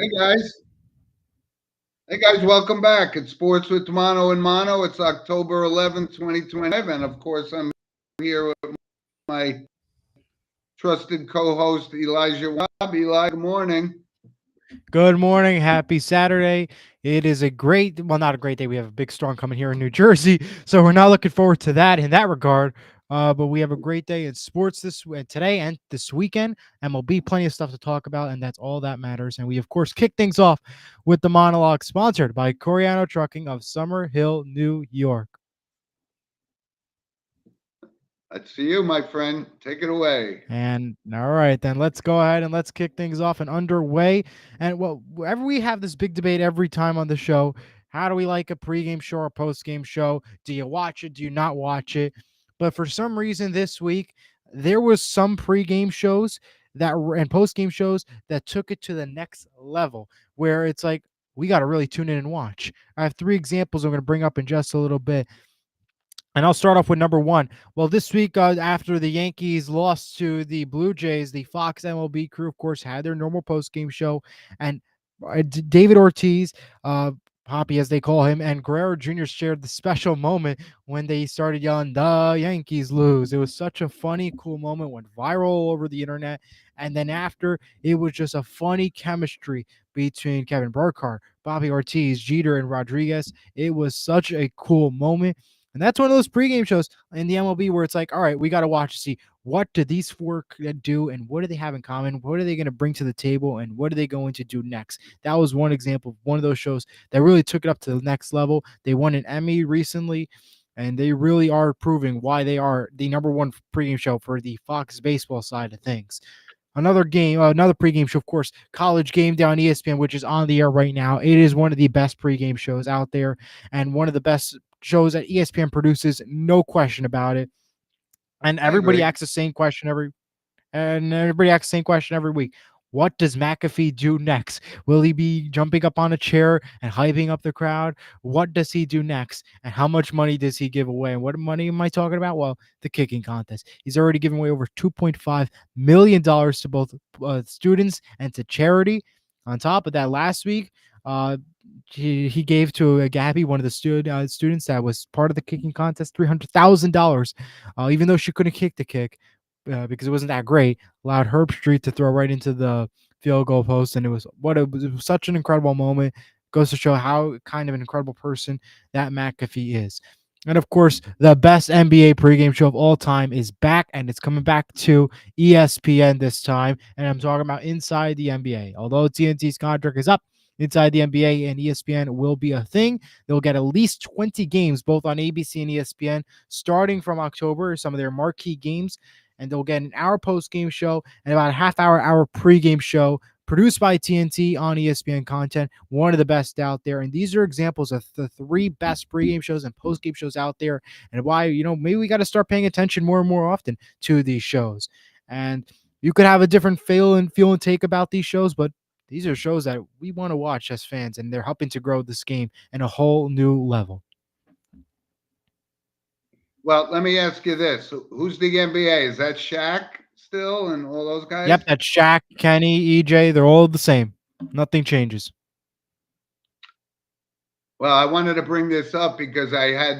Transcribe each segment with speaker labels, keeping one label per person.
Speaker 1: Hey guys. Hey guys, welcome back. It's Sports with Mono and Mono. It's October 11th, 2025. And of course, I'm here with my trusted co host, Elijah Wab. Eli, good morning.
Speaker 2: Good morning. Happy Saturday. It is not a great day. We have a big storm coming here in New Jersey. So we're not looking forward to that in that regard. But we have a great day in sports today and this weekend. MLB, plenty of stuff to talk about, and that's all that matters. And we, of course, kick things off with the monologue sponsored by Coriano Trucking of Summer Hill, New York.
Speaker 1: That's to you, my friend. Take it away.
Speaker 2: And all right, then let's go ahead and let's kick things off and underway. And well, wherever we have this big debate every time on the show, how do we like a pregame show or postgame show? Do you watch it? Do you not watch it? But for some reason this week, there was some pregame shows and postgame shows that took it to the next level where it's like we got to really tune in and watch. I have three examples I'm going to bring up in just a little bit. And I'll start off with number one. Well, this week, after the Yankees lost to the Blue Jays, the Fox MLB crew, of course, had their normal post-game show. And David Ortiz, Poppy as they call him, and Guerrero Jr. shared the special moment when they started yelling, "The Yankees lose." It was such a funny, cool moment, went viral all over the internet. And then after, it was just a funny chemistry between Kevin Burkhardt, Bobby Ortiz, Jeter, and Rodriguez. It was such a cool moment. And that's one of those pregame shows in the MLB where it's like, all right, we got to watch to see what do these four do and what do they have in common? What are they going to bring to the table and what are they going to do next? That was one example of one of those shows that really took it up to the next level. They won an Emmy recently, and they really are proving why they are the number one pregame show for the Fox baseball side of things. Another pregame show, of course, College Game Day on ESPN, which is on the air right now. It is one of the best pregame shows out there and one of the best shows that ESPN produces, no question about it. And
Speaker 1: I
Speaker 2: everybody
Speaker 1: agree.
Speaker 2: asks the same question every week. What does McAfee do next? Will he be jumping up on a chair and hyping up the crowd? What does he do next? And how much money does he give away? And what money am I talking about? Well, the kicking contest. He's already given away over $2.5 million to both students and to charity. On top of that, last week, uh, he gave to Gabby, one of the students that was part of the kicking contest, $300,000, even though she couldn't kick the kick because it wasn't that great. Allowed Herb Street to throw right into the field goal post, and it was such an incredible moment. Goes to show how kind of an incredible person that McAfee is. And of course, the best NBA pregame show of all time is back, and it's coming back to ESPN this time. And I'm talking about Inside the NBA. Although TNT's contract is up, Inside the NBA and ESPN will be a thing. They'll get at least 20 games, both on ABC and ESPN, starting from October, some of their marquee games. And they'll get an hour post game show and about a hour pregame show produced by TNT on ESPN content, one of the best out there. And these are examples of the three best pregame shows and postgame shows out there, and why, maybe we got to start paying attention more and more often to these shows. And you could have a different feel and take about these shows, but these are shows that we want to watch as fans, and they're helping to grow this game in a whole new level.
Speaker 1: Well, let me ask you this. Who's the NBA? Is that Shaq still and all those guys?
Speaker 2: Yep, that's Shaq, Kenny, EJ. They're all the same. Nothing changes.
Speaker 1: Well, I wanted to bring this up because I had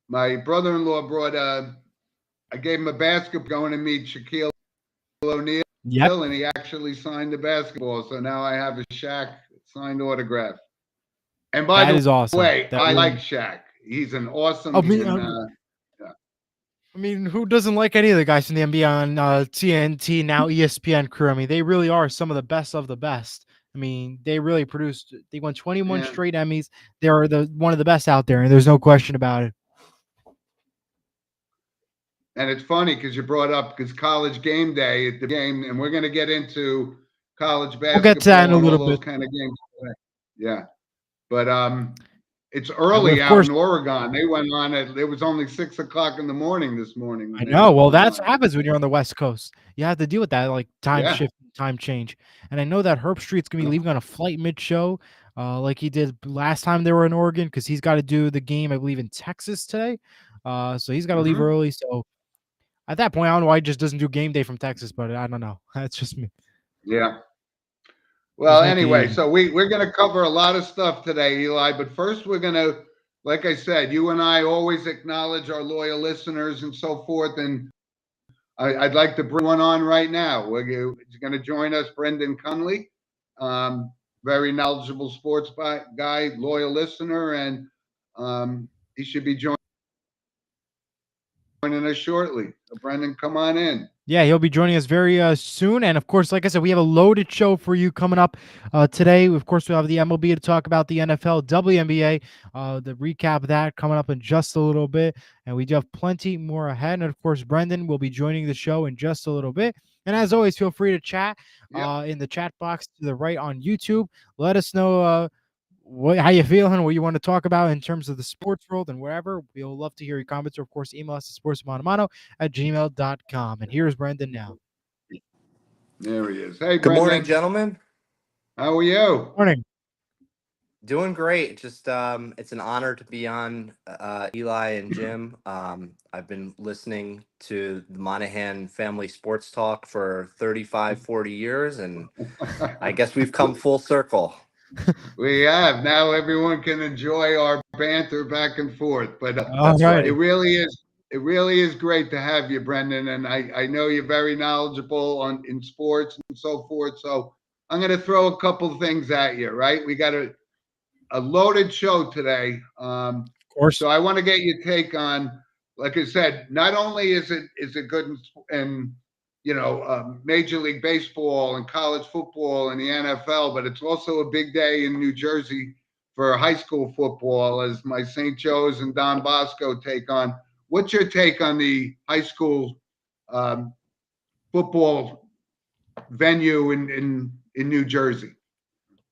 Speaker 1: my brother in law brought I gave him a basketball going to meet Shaquille O'Neal,
Speaker 2: Yep,
Speaker 1: and he actually signed the basketball. So now I have a Shaq signed autograph. And by
Speaker 2: that
Speaker 1: the
Speaker 2: is awesome.
Speaker 1: way,
Speaker 2: That
Speaker 1: I like
Speaker 2: really.
Speaker 1: Shaq. He's an awesome
Speaker 2: I mean,
Speaker 1: and yeah.
Speaker 2: who doesn't like any of the guys from the NBA on TNT now ESPN crew? I mean, they really are some of the best of the best. I mean, they really produced. They won 21
Speaker 1: Yeah.
Speaker 2: straight Emmys. They are the one of the best out there, and there's no question about it.
Speaker 1: And it's funny because you brought up because college game day at the game, and we're going to get into college
Speaker 2: We'll get to that in
Speaker 1: basketball
Speaker 2: a
Speaker 1: and all
Speaker 2: little
Speaker 1: those
Speaker 2: bit.
Speaker 1: kind of games. Yeah, but it's
Speaker 2: And
Speaker 1: early
Speaker 2: of
Speaker 1: out
Speaker 2: course,
Speaker 1: in Oregon. They went on it. It was only 6 o'clock in the morning this morning when
Speaker 2: I
Speaker 1: they
Speaker 2: know.
Speaker 1: were
Speaker 2: Well,
Speaker 1: going
Speaker 2: that's
Speaker 1: on.
Speaker 2: what happens when you're on the West Coast. You have to deal with that, like time
Speaker 1: Yeah.
Speaker 2: shift, time change. And I know that Herb Street's gonna be leaving on a flight mid-show, like he did last time they were in Oregon, because he's got to do the game, I believe, in Texas today. So he's got to leave
Speaker 1: Mm-hmm.
Speaker 2: early. So at that point, I don't know why he just doesn't do game day from Texas, but I don't know. That's just me.
Speaker 1: Yeah. Well,
Speaker 2: make it
Speaker 1: anyway,
Speaker 2: easy.
Speaker 1: so we're going to cover a lot of stuff today, Eli. But first, we're going to, like I said, you and I always acknowledge our loyal listeners and so forth. And I'd like to bring one on right now. He's going to join us, Brendan Connelly, very knowledgeable sports guy, loyal listener, and he should be joining us shortly. So, Brendan, come on in.
Speaker 2: Yeah, he'll be joining us very soon. And of course, like I said, we have a loaded show for you coming up today. Of course, we'll have the MLB to talk about, the NFL, WNBA, the recap of that coming up in just a little bit. And we do have plenty more ahead. And of course, Brendan will be joining the show in just a little bit. And as always, feel free to chat
Speaker 1: Yep.
Speaker 2: in the chat box to the right on YouTube. Let us know how you feeling, what you want to talk about in terms of the sports world and wherever. We'll love to hear your comments, or of course, email us at sportsmonomano@gmail.com. And here's Brendan now.
Speaker 1: There he is. Hey,
Speaker 3: Good morning,
Speaker 1: Brendan.
Speaker 3: gentlemen.
Speaker 1: How are you?
Speaker 2: Morning.
Speaker 3: Doing great. Just it's an honor to be on Eli and Jim. I've been listening to the Monahan Family Sports Talk for 35, 40 years, and I guess we've come full circle.
Speaker 1: We have. Now everyone can enjoy our banter back and forth. But
Speaker 2: All
Speaker 3: That's
Speaker 2: right.
Speaker 1: it
Speaker 3: right.
Speaker 1: really is. It really is great to have you, Brendan. And I know you're very knowledgeable in sports and so forth. So I'm going to throw a couple things at you. Right? We got a loaded show today.
Speaker 2: Of course.
Speaker 1: So I want to get your take on, like I said, not only is it good in Major League Baseball and college football and the NFL, but it's also a big day in New Jersey for high school football as my St. Joe's and Don Bosco take on. What's your take on the high school football venue in New Jersey?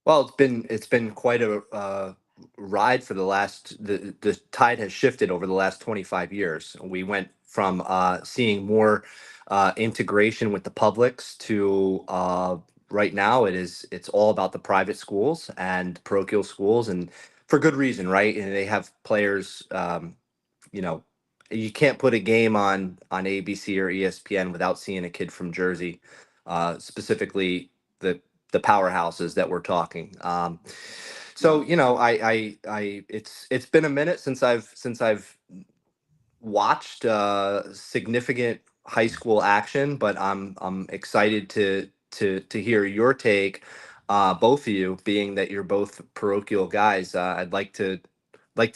Speaker 3: Well, it's been quite a ride for the tide has shifted over the last 25 years. We went from seeing more integration with the publics to right now it's all about the private schools and parochial schools, and for good reason, right? And they have players. You know, you can't put a game on ABC or ESPN without seeing a kid from Jersey, specifically the powerhouses that we're talking. So it's been a minute since I've watched significant high school action, but I'm excited to hear your take, both of you, being that you're both parochial guys. I'd like to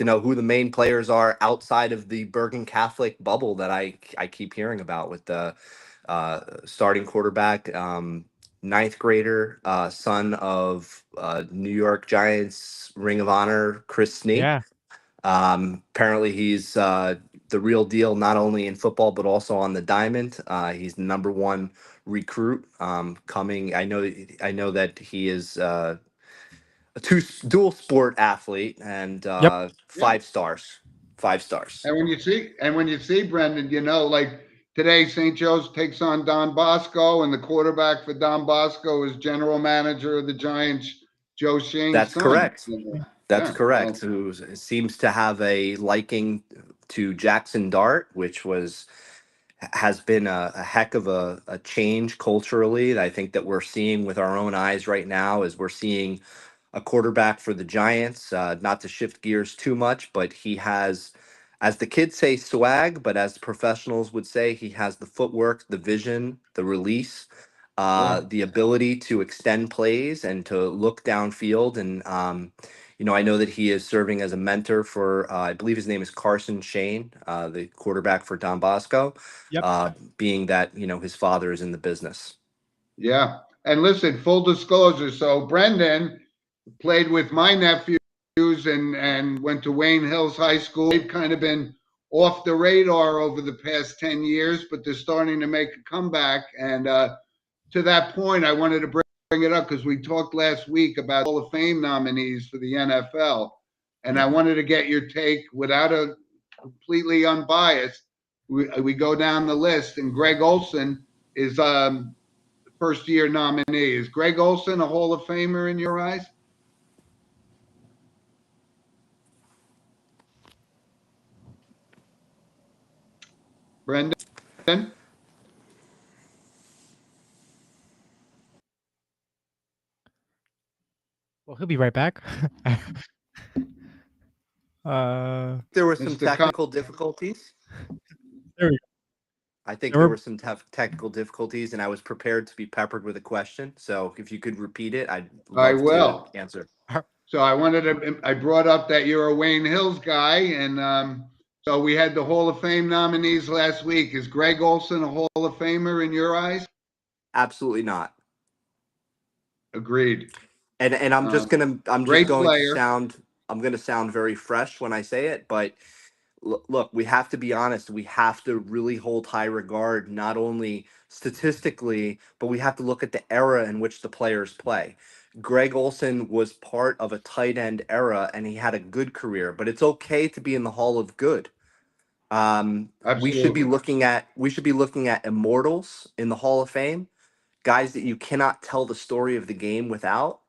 Speaker 3: know who the main players are outside of the Bergen Catholic bubble that I keep hearing about, with the starting quarterback, ninth grader, son of New York Giants Ring of Honor Chris Snee.
Speaker 2: Yeah.
Speaker 3: Apparently, he's the real deal, not only in football but also on the diamond. He's the number one recruit coming. I know that he is a dual sport athlete, and
Speaker 2: Yep.
Speaker 1: Yeah.
Speaker 3: 5 stars. 5 stars.
Speaker 1: And when you see Brendan, like today, St. Joe's takes on Don Bosco, and the quarterback for Don Bosco is general manager of the Giants, Joe Shane's
Speaker 3: That's
Speaker 1: son.
Speaker 3: correct. That's
Speaker 1: Yeah.
Speaker 3: correct.
Speaker 1: Well,
Speaker 3: Who seems to have a liking to Jackson Dart, which has been a heck of a change culturally that I think that we're seeing with our own eyes right now, as we're seeing a quarterback for the Giants. Not to shift gears too much, but he has, as the kids say, swag, but as professionals would say, he has the footwork, the vision, the release,
Speaker 1: yeah.
Speaker 3: the ability to extend plays and to look downfield. And, I know that he is serving as a mentor for, I believe his name is Carson Shane, the quarterback for Don Bosco,
Speaker 2: Yep.
Speaker 3: being that, his father is in the business.
Speaker 1: Yeah. And listen, full disclosure. So Brendan played with my nephews and went to Wayne Hills High School. They've kind of been off the radar over the past 10 years, but they're starting to make a comeback. And to that point, I wanted to bring it up because we talked last week about Hall of Fame nominees for the NFL. And I wanted to get your take without a completely unbiased. We go down the list, and Greg Olson is first year nominee. Is Greg Olson a Hall of Famer in your eyes? Brendan?
Speaker 2: he'll be right back.
Speaker 3: There were some
Speaker 1: Mr. Con-
Speaker 3: technical difficulties.
Speaker 2: There we go.
Speaker 3: I think
Speaker 2: There
Speaker 3: there
Speaker 2: were-
Speaker 3: were some technical difficulties, and I was prepared to be peppered with a question. So if you could repeat it, I'd
Speaker 1: I
Speaker 3: love
Speaker 1: will.
Speaker 3: to answer.
Speaker 1: So I brought up that you're a Wayne Hills guy, and so we had the Hall of Fame nominees last week. Is Greg Olson a Hall of Famer in your eyes?
Speaker 3: Absolutely not.
Speaker 1: Agreed.
Speaker 3: And I'm just
Speaker 1: Great player.
Speaker 3: I'm gonna sound very fresh when I say it, but look, we have to be honest. We have to really hold high regard, not only statistically, but we have to look at the era in which the players play. Greg Olson was part of a tight end era, and he had a good career. But it's okay to be in the Hall of Good. We should be
Speaker 1: Absolutely.
Speaker 3: looking at immortals in the Hall of Fame, guys that you cannot tell the story of the game without.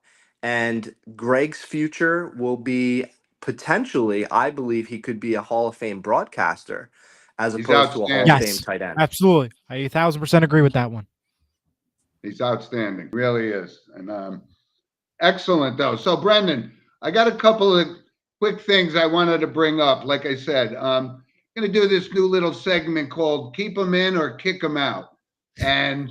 Speaker 3: And Greg's future will be potentially, I believe he could be a Hall of Fame broadcaster as
Speaker 1: He's
Speaker 3: opposed to a Hall of
Speaker 1: outstanding.
Speaker 3: Fame
Speaker 2: Yes,
Speaker 3: tight end.
Speaker 2: absolutely. I 1,000% agree with that one.
Speaker 1: He's outstanding. Really is. And excellent though. So Brendan, I got a couple of quick things I wanted to bring up. Like I said, I'm going to do this new little segment called "Keep 'Em In or Kick 'Em Out," and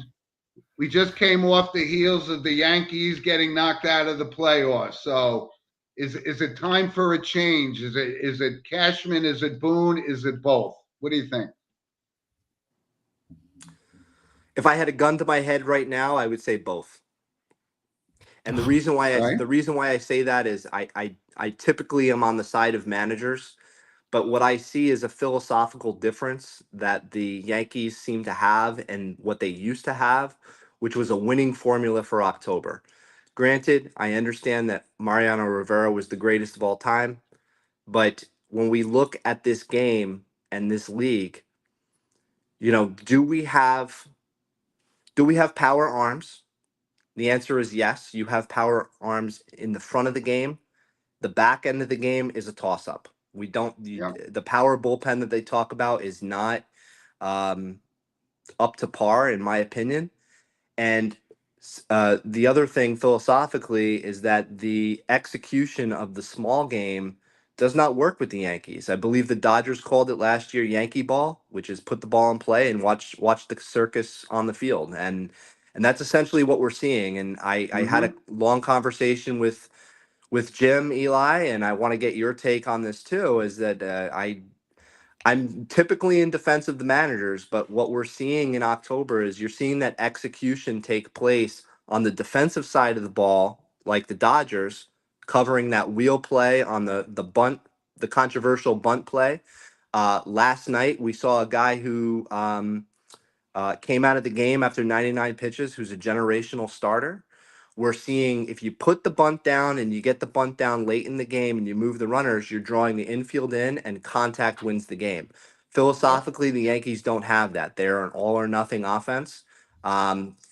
Speaker 1: we just came off the heels of the Yankees getting knocked out of the playoffs. So is it time for a change? Is it Cashman? Is it Boone? Is it both? What do you think?
Speaker 3: If I had a gun to my head right now, I would say both. And the reason why I say that is I typically am on the side of managers, but what I see is a philosophical difference that the Yankees seem to have and what they used to have, which was a winning formula for October. Granted, I understand that Mariano Rivera was the greatest of all time, but when we look at this game and this league, do we have power arms? The answer is yes. You have power arms in the front of the game. The back end of the game is a toss up. We don't
Speaker 1: Yeah.
Speaker 3: the power bullpen that they talk about is not up to par in my opinion. And the other thing philosophically is that the execution of the small game does not work with the Yankees. I believe the Dodgers called it last year Yankee ball, which is put the ball in play and watch the circus on the field. And that's essentially what we're seeing. And I had a long conversation with Jim, Eli, and I want to get your take on this too, is that I'm typically in defense of the managers, but what we're seeing in October is you're seeing that execution take place on the defensive side of the ball, like the Dodgers, covering that wheel play on the bunt, the controversial bunt play. Last night, we saw a guy who came out of the game after 99 pitches, who's a generational starter. We're seeing if you put the bunt down and you get the bunt down late in the game and you move the runners, you're drawing the infield in and contact wins the game. Philosophically, the Yankees don't have that. They're an all or nothing offense.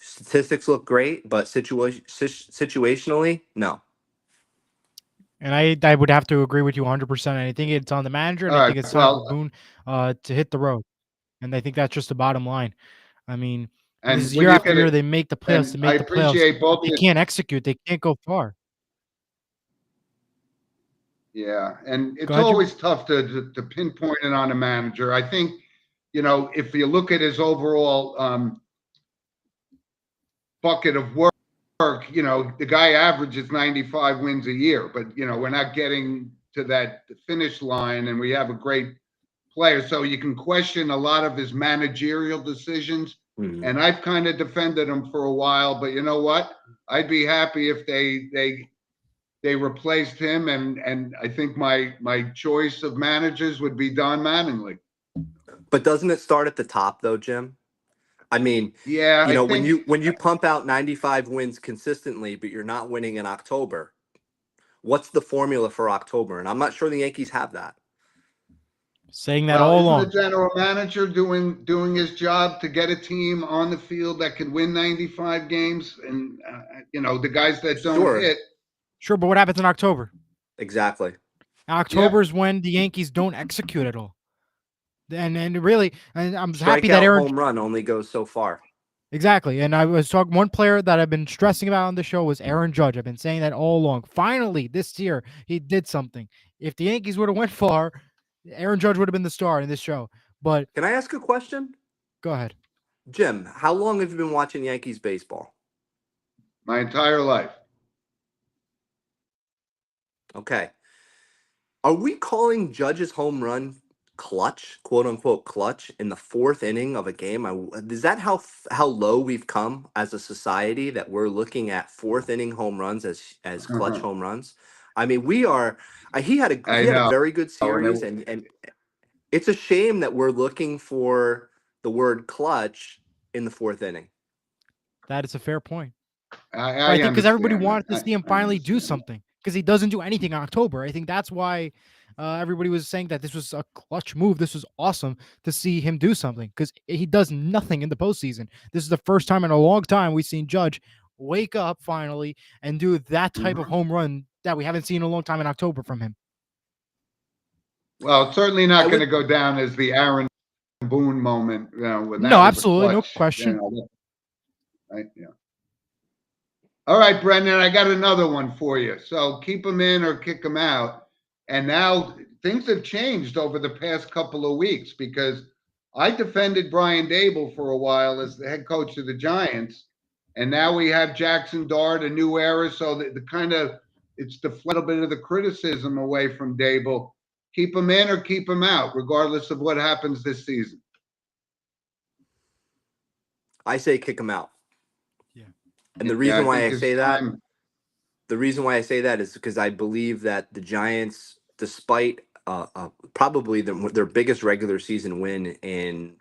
Speaker 3: Statistics look great, but situationally, no.
Speaker 2: And I would have to agree with you 100%. I think it's on the manager, and
Speaker 1: All
Speaker 2: I
Speaker 1: right.
Speaker 2: think it's time for
Speaker 1: Well,
Speaker 2: Boone to hit the road. And I think that's just the bottom line. I mean, this
Speaker 1: and
Speaker 2: is
Speaker 1: when
Speaker 2: year
Speaker 1: you
Speaker 2: after
Speaker 1: get
Speaker 2: year
Speaker 1: it,
Speaker 2: they make the playoffs
Speaker 1: and I appreciate both.
Speaker 2: They can't execute. They can't go far.
Speaker 1: Yeah, and
Speaker 2: Go
Speaker 1: it's
Speaker 2: ahead, Jim.
Speaker 1: always tough to pinpoint it on a manager. I think, if you look at his overall bucket of work, the guy averages 95 wins a year, but we're not getting to that finish line, and we have a great player, so you can question a lot of his managerial decisions.
Speaker 3: Mhm.
Speaker 1: And I've kind of defended him for a while, but you know what? I'd be happy if they replaced him, and I think my choice of managers would be Don Mattingly.
Speaker 3: But doesn't it start at the top though, Jim? I mean,
Speaker 1: Yeah, I
Speaker 3: when
Speaker 1: think
Speaker 3: you pump out 95 wins consistently, but you're not winning in October, what's the formula for October? And I'm not sure the Yankees have that.
Speaker 2: Saying that all
Speaker 1: isn't the
Speaker 2: along.
Speaker 1: general manager doing his job to get a team on the field that can win 95 games, and the guys that don't
Speaker 3: Sure.
Speaker 1: hit.
Speaker 2: Sure, but what happens in October?
Speaker 3: Exactly.
Speaker 2: October is when the Yankees don't execute at all. And really, and I'm happy that
Speaker 3: Strikeout
Speaker 2: Aaron
Speaker 3: home run only goes so far.
Speaker 2: Exactly. And I was talking, one player that I've been stressing about on the show was Aaron Judge. I've been saying that all along. Finally, this year, he did something. If the Yankees would have went far, Aaron Judge would have been the star in this show. But
Speaker 3: Can I ask a question?
Speaker 2: go ahead.
Speaker 3: Jim, how long have you been watching Yankees baseball?
Speaker 1: My entire life.
Speaker 3: Okay. Are we calling Judge's home run clutch, quote unquote clutch, in the fourth inning of a game? Is that how low we've come as a society, that we're looking at fourth inning home runs as clutch home runs? I mean, we are. He had
Speaker 1: I
Speaker 3: a
Speaker 1: know.
Speaker 3: very good
Speaker 1: And
Speaker 3: series, and it's a shame that we're looking for the word clutch in the fourth inning.
Speaker 2: That is a fair point.
Speaker 1: I
Speaker 2: I think because everybody
Speaker 1: understand that.
Speaker 2: wanted to see him
Speaker 1: I
Speaker 2: finally do
Speaker 1: understand.
Speaker 2: something, because he doesn't do anything in October. I think that's why everybody was saying that this was a clutch move. This was awesome to see him do something, because he does nothing in the postseason. This is the first time in a long time we've seen Judge wake up finally and do that type of
Speaker 1: Mhm.
Speaker 2: home run that we haven't seen in a long time in October from him.
Speaker 1: Well, it's certainly
Speaker 3: I
Speaker 1: not going
Speaker 3: would
Speaker 1: to go down as the Aaron Boone moment, when
Speaker 2: No,
Speaker 1: that was a
Speaker 2: absolutely, no
Speaker 1: clutch,
Speaker 2: question.
Speaker 1: right? Yeah. All right, Brendan, I got another one for you. So keep them in or kick them out. And now things have changed over the past couple of weeks, because I defended Brian Dable for a while as the head coach of the Giants. And now we have Jackson Dart, a new era. So the kind of, it's deflected a little bit of the criticism away from Dable. Keep him in or keep him out, regardless of what happens this season.
Speaker 3: I say kick him out.
Speaker 2: Yeah.
Speaker 3: And the
Speaker 1: Yeah,
Speaker 3: reason
Speaker 1: I
Speaker 3: why
Speaker 1: think
Speaker 3: I
Speaker 1: his
Speaker 3: say that
Speaker 1: time.
Speaker 3: the reason why I say that is because I believe that the Giants, despite probably their biggest regular season win in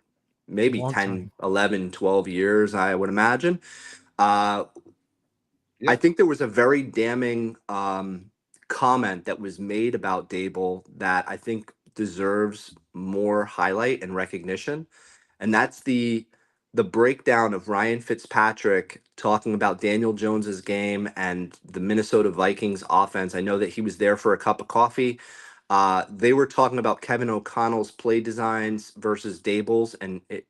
Speaker 3: maybe
Speaker 2: Long
Speaker 3: 10,
Speaker 2: time.
Speaker 3: 11, 12 years, I would imagine, I
Speaker 1: Yep.
Speaker 3: think there was a very damning comment that was made about Dable that I think deserves more highlight and recognition, and that's the breakdown of Ryan Fitzpatrick talking about Daniel Jones's game and the Minnesota Vikings offense. I know that he was there for a cup of coffee. They were talking about Kevin O'Connell's play designs versus Dable's, and it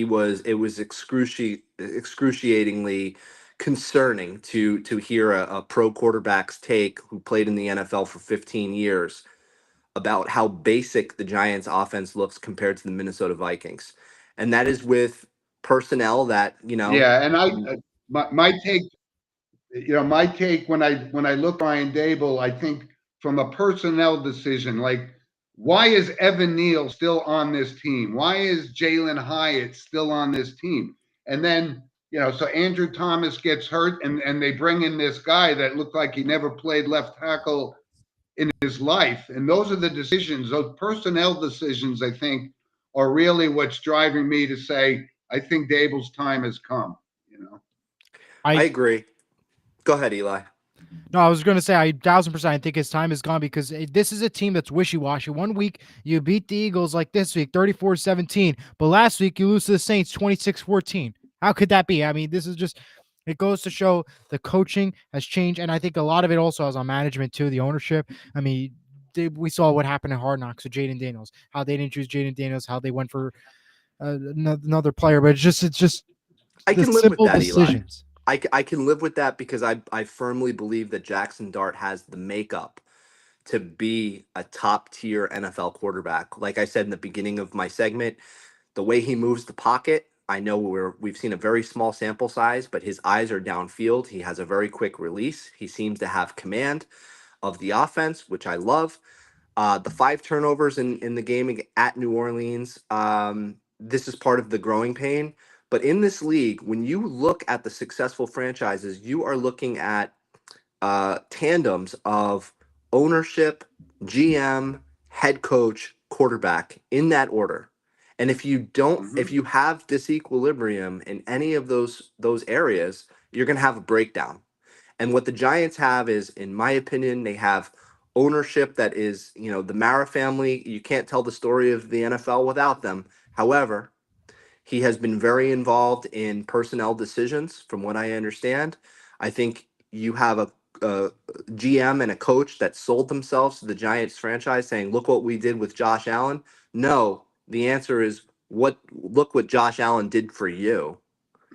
Speaker 3: was excruciatingly concerning to hear a pro quarterback's take who played in the NFL for 15 years about how basic the Giants offense looks compared to the Minnesota Vikings. And that is with personnel that,
Speaker 1: Yeah, and my take, my take when I look at Ryan Dable, I think from a personnel decision, like, why is Evan Neal still on this team? Why is Jalen Hyatt still on this team? And then, so Andrew Thomas gets hurt, and they bring in this guy that looked like he never played left tackle in his life. And those are the decisions, those personnel decisions, I think, are really what's driving me to say, I think Dable's time has come.
Speaker 3: I
Speaker 2: I
Speaker 3: agree. Go ahead, Eli.
Speaker 2: No, I was going to say, I 1000%. I think his time is gone, because this is a team that's wishy washy. One week you beat the Eagles, like this week, 34-17, but last week you lose to the Saints 26-14. How could that be? I mean, this is just, it goes to show the coaching has changed. And I think a lot of it also is on management too, the ownership. I mean, we saw what happened in Hard Knocks with Jaden Daniels, how they didn't choose Jaden Daniels, how they went for another player. But it's just
Speaker 3: I
Speaker 2: the
Speaker 3: can live with
Speaker 2: simple
Speaker 3: that, Eli.
Speaker 2: decisions.
Speaker 3: I can live with that because I firmly believe that Jackson Dart has the makeup to be a top tier NFL quarterback. Like I said in the beginning of my segment, the way he moves the pocket, I know we've seen a very small sample size, but his eyes are downfield. He has a very quick release. He seems to have command of the offense, which I love. The 5 turnovers in the game at New Orleans, this is part of the growing pain. But in this league, when you look at the successful franchises, you are looking at tandems of ownership, GM, head coach, quarterback in that order. And if
Speaker 1: Mhm.
Speaker 3: you have disequilibrium in any of those areas, you're going to have a breakdown. And what the Giants have is, in my opinion, they have ownership that is, the Mara family. You can't tell the story of the NFL without them. However, he has been very involved in personnel decisions, from what I understand. I think you have a GM and a coach that sold themselves to the Giants franchise saying, look what we did with Josh Allen. No, the answer is look what Josh Allen did for you.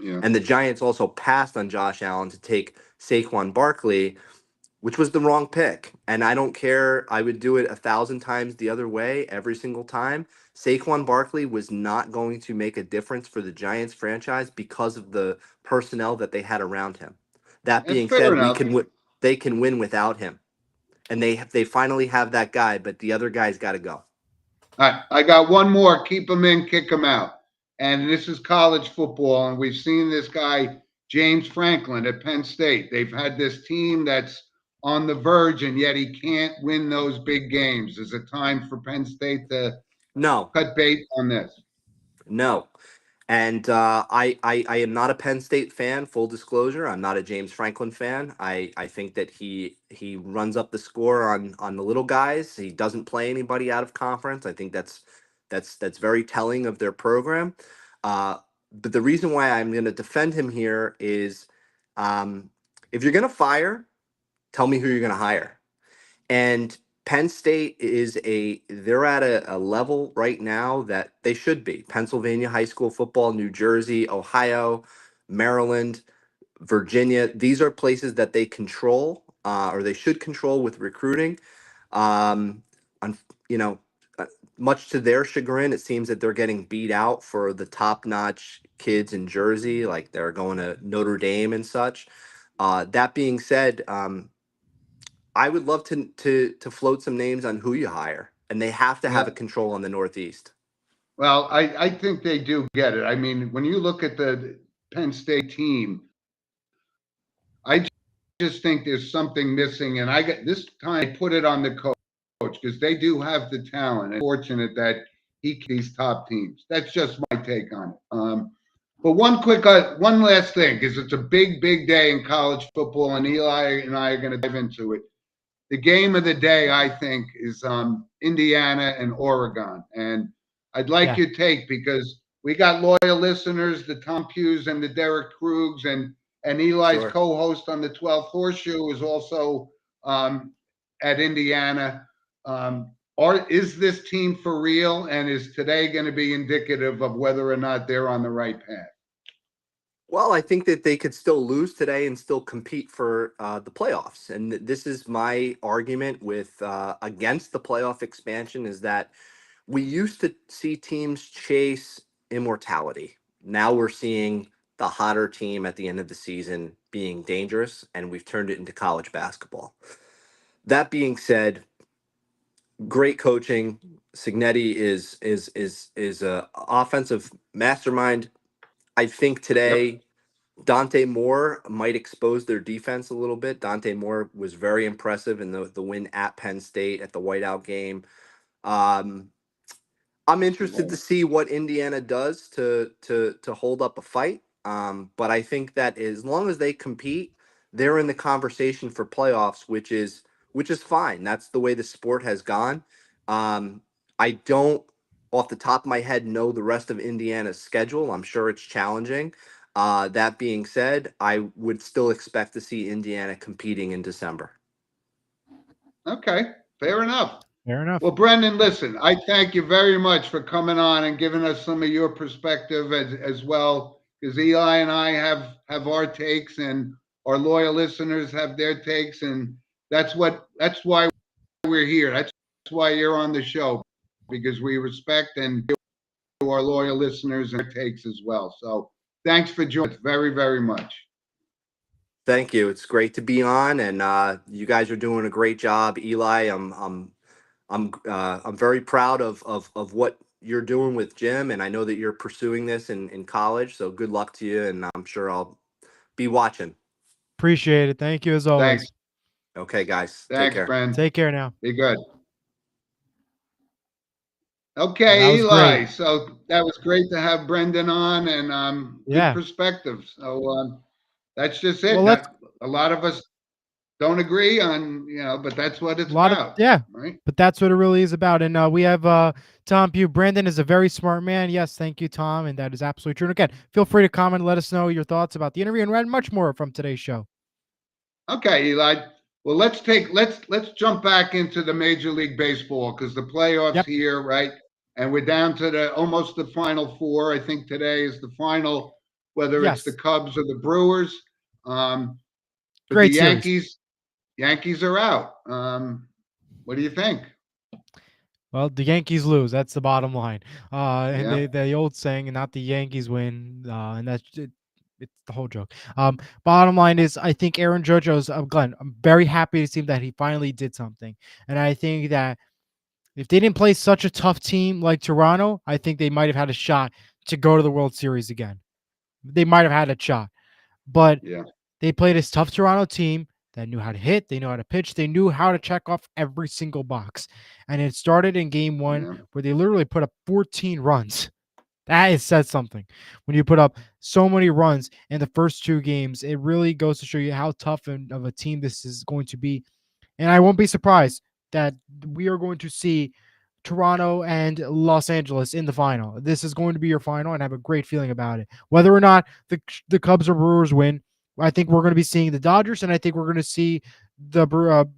Speaker 1: Yeah.
Speaker 3: And the Giants also passed on Josh Allen to take Saquon Barkley, which was the wrong pick. And I don't care. I would do it 1,000 times the other way every single time. Saquon Barkley was not going to make a difference for the Giants franchise because of the personnel that they had around him. That
Speaker 1: That's
Speaker 3: being
Speaker 1: fair
Speaker 3: said,
Speaker 1: enough.
Speaker 3: they can win without him. And they finally have that guy, but the other guy's got to go.
Speaker 1: All right, I got one more. Keep them in, kick them out. And this is college football, and we've seen this guy, James Franklin at Penn State. They've had this team that's on the verge, and yet he can't win those big games. Is it time for Penn State to
Speaker 3: No,
Speaker 1: cut bait on this?
Speaker 3: no. And I am not a Penn State fan. Full disclosure, I'm not a James Franklin fan. I think that he runs up the score on the little guys. He doesn't play anybody out of conference. I think that's very telling of their program. But the reason why I'm going to defend him here is, if you're going to fire, tell me who you're going to hire. And Penn State they're at a level right now that they should be. Pennsylvania high school football, New Jersey, Ohio, Maryland, Virginia. These are places that they control, or they should control with recruiting. Um, on, you know, much to their chagrin, it seems that they're getting beat out for the top-notch kids in Jersey, like they're going to Notre Dame and such. That being said, I would love to float some names on who you hire, and they have to have
Speaker 1: Yeah.
Speaker 3: a control on the Northeast.
Speaker 1: Well, I think they do get it. I mean, when you look at the Penn State team, I just think there's something missing. And I got this time I put it on the coach because they do have the talent. And fortunate that he these top teams. That's just my take on it. But one last thing, because it's a big day in college football, and Eli and I are going to dive into it. The game of the day, I think, is Indiana and Oregon. And I'd like your take because we got loyal listeners, the Tom Hughes and the Derek Krugs, and Eli's
Speaker 3: Sure.
Speaker 1: co-host on the 12th Horseshoe is also at Indiana. Is this team for real? And is today going to be indicative of whether or not they're on the right path?
Speaker 3: Well, I think that they could still lose today and still compete for the playoffs. And this is my argument with against the playoff expansion, is that we used to see teams chase immortality. Now we're seeing the hotter team at the end of the season being dangerous, and we've turned it into college basketball. That being said, great coaching. Signetti is a offensive mastermind. I think today.
Speaker 1: Yep.
Speaker 3: Dante Moore might expose their defense a little bit. Dante Moore was very impressive in the win at Penn State at the whiteout game. I'm interested to see what Indiana does to hold up a fight. But I think that as long as they compete, they're in the conversation for playoffs, which is fine. That's the way the sport has gone. I don't, off the top of my head, know the rest of Indiana's schedule. I'm sure it's challenging. That being said, I would still expect to see Indiana competing in December.
Speaker 1: Okay, fair enough.
Speaker 2: Fair enough.
Speaker 1: Well, Brendan, listen, I thank you very much for coming on and giving us some of your perspective as well, because Eli and I have our takes and our loyal listeners have their takes, and that's why we're here. That's why you're on the show, because we respect and give our loyal listeners and their takes as well. So thanks for joining us very, very much.
Speaker 3: Thank you. It's great to be on, and you guys are doing a great job, Eli. I'm very proud of what you're doing with Jim, and I know that you're pursuing this in college. So good luck to you, and I'm sure I'll be watching.
Speaker 2: Appreciate it. Thank you as always.
Speaker 1: Thanks.
Speaker 3: Okay, guys. Take
Speaker 1: Thanks,
Speaker 3: care.
Speaker 1: Brendan.
Speaker 2: Take care now.
Speaker 1: Be good.
Speaker 2: Well,
Speaker 1: Okay,
Speaker 2: that was
Speaker 1: Eli.
Speaker 2: great.
Speaker 1: So that was great to have Brendan on, and
Speaker 2: Yeah.
Speaker 1: good perspective. So that's just it.
Speaker 2: Well,
Speaker 1: A lot of us don't agree on, but that's what it's
Speaker 2: a lot
Speaker 1: about.
Speaker 2: of yeah,
Speaker 1: right?
Speaker 2: but that's what it really is about. And we have Tom Pugh. Brendan is a very smart man. Yes, thank you, Tom, and that is absolutely true. And again, feel free to comment, let us know your thoughts about the interview and read much more from today's show.
Speaker 1: Okay, Eli. Well, let's jump back into the Major League Baseball because the playoffs here, right? and we're down to the almost the final four. I think today is the final, whether it's the
Speaker 2: Yes,
Speaker 1: Cubs or the Brewers. But the
Speaker 2: great series.
Speaker 1: Yankees are out. What do you think?
Speaker 2: Well, the Yankees lose. That's the bottom line. And
Speaker 1: Yeah,
Speaker 2: the old saying, "Not the Yankees win," and that's it, it's the whole joke. Bottom line is, I think Aaron Judge's Glenn. I'm very happy to see that he finally did something, and I think that if they didn't play such a tough team like Toronto, I think they might have had a shot to go to the World Series again. They might have had a shot, but
Speaker 1: yeah,
Speaker 2: they played a tough Toronto team that knew how to hit, they knew how to pitch, they knew how to check off every single box. And it started in game one
Speaker 1: yeah.
Speaker 2: where they literally put up 14 runs. That is says something. When you put up so many runs in the first two games, it really goes to show you how tough of a team this is going to be. And I won't be surprised that we are going to see Toronto and Los Angeles in the final. This is going to be your final, and I have a great feeling about it. Whether or not the Cubs or Brewers win, I think we're going to be seeing the Dodgers, and I think we're going to see the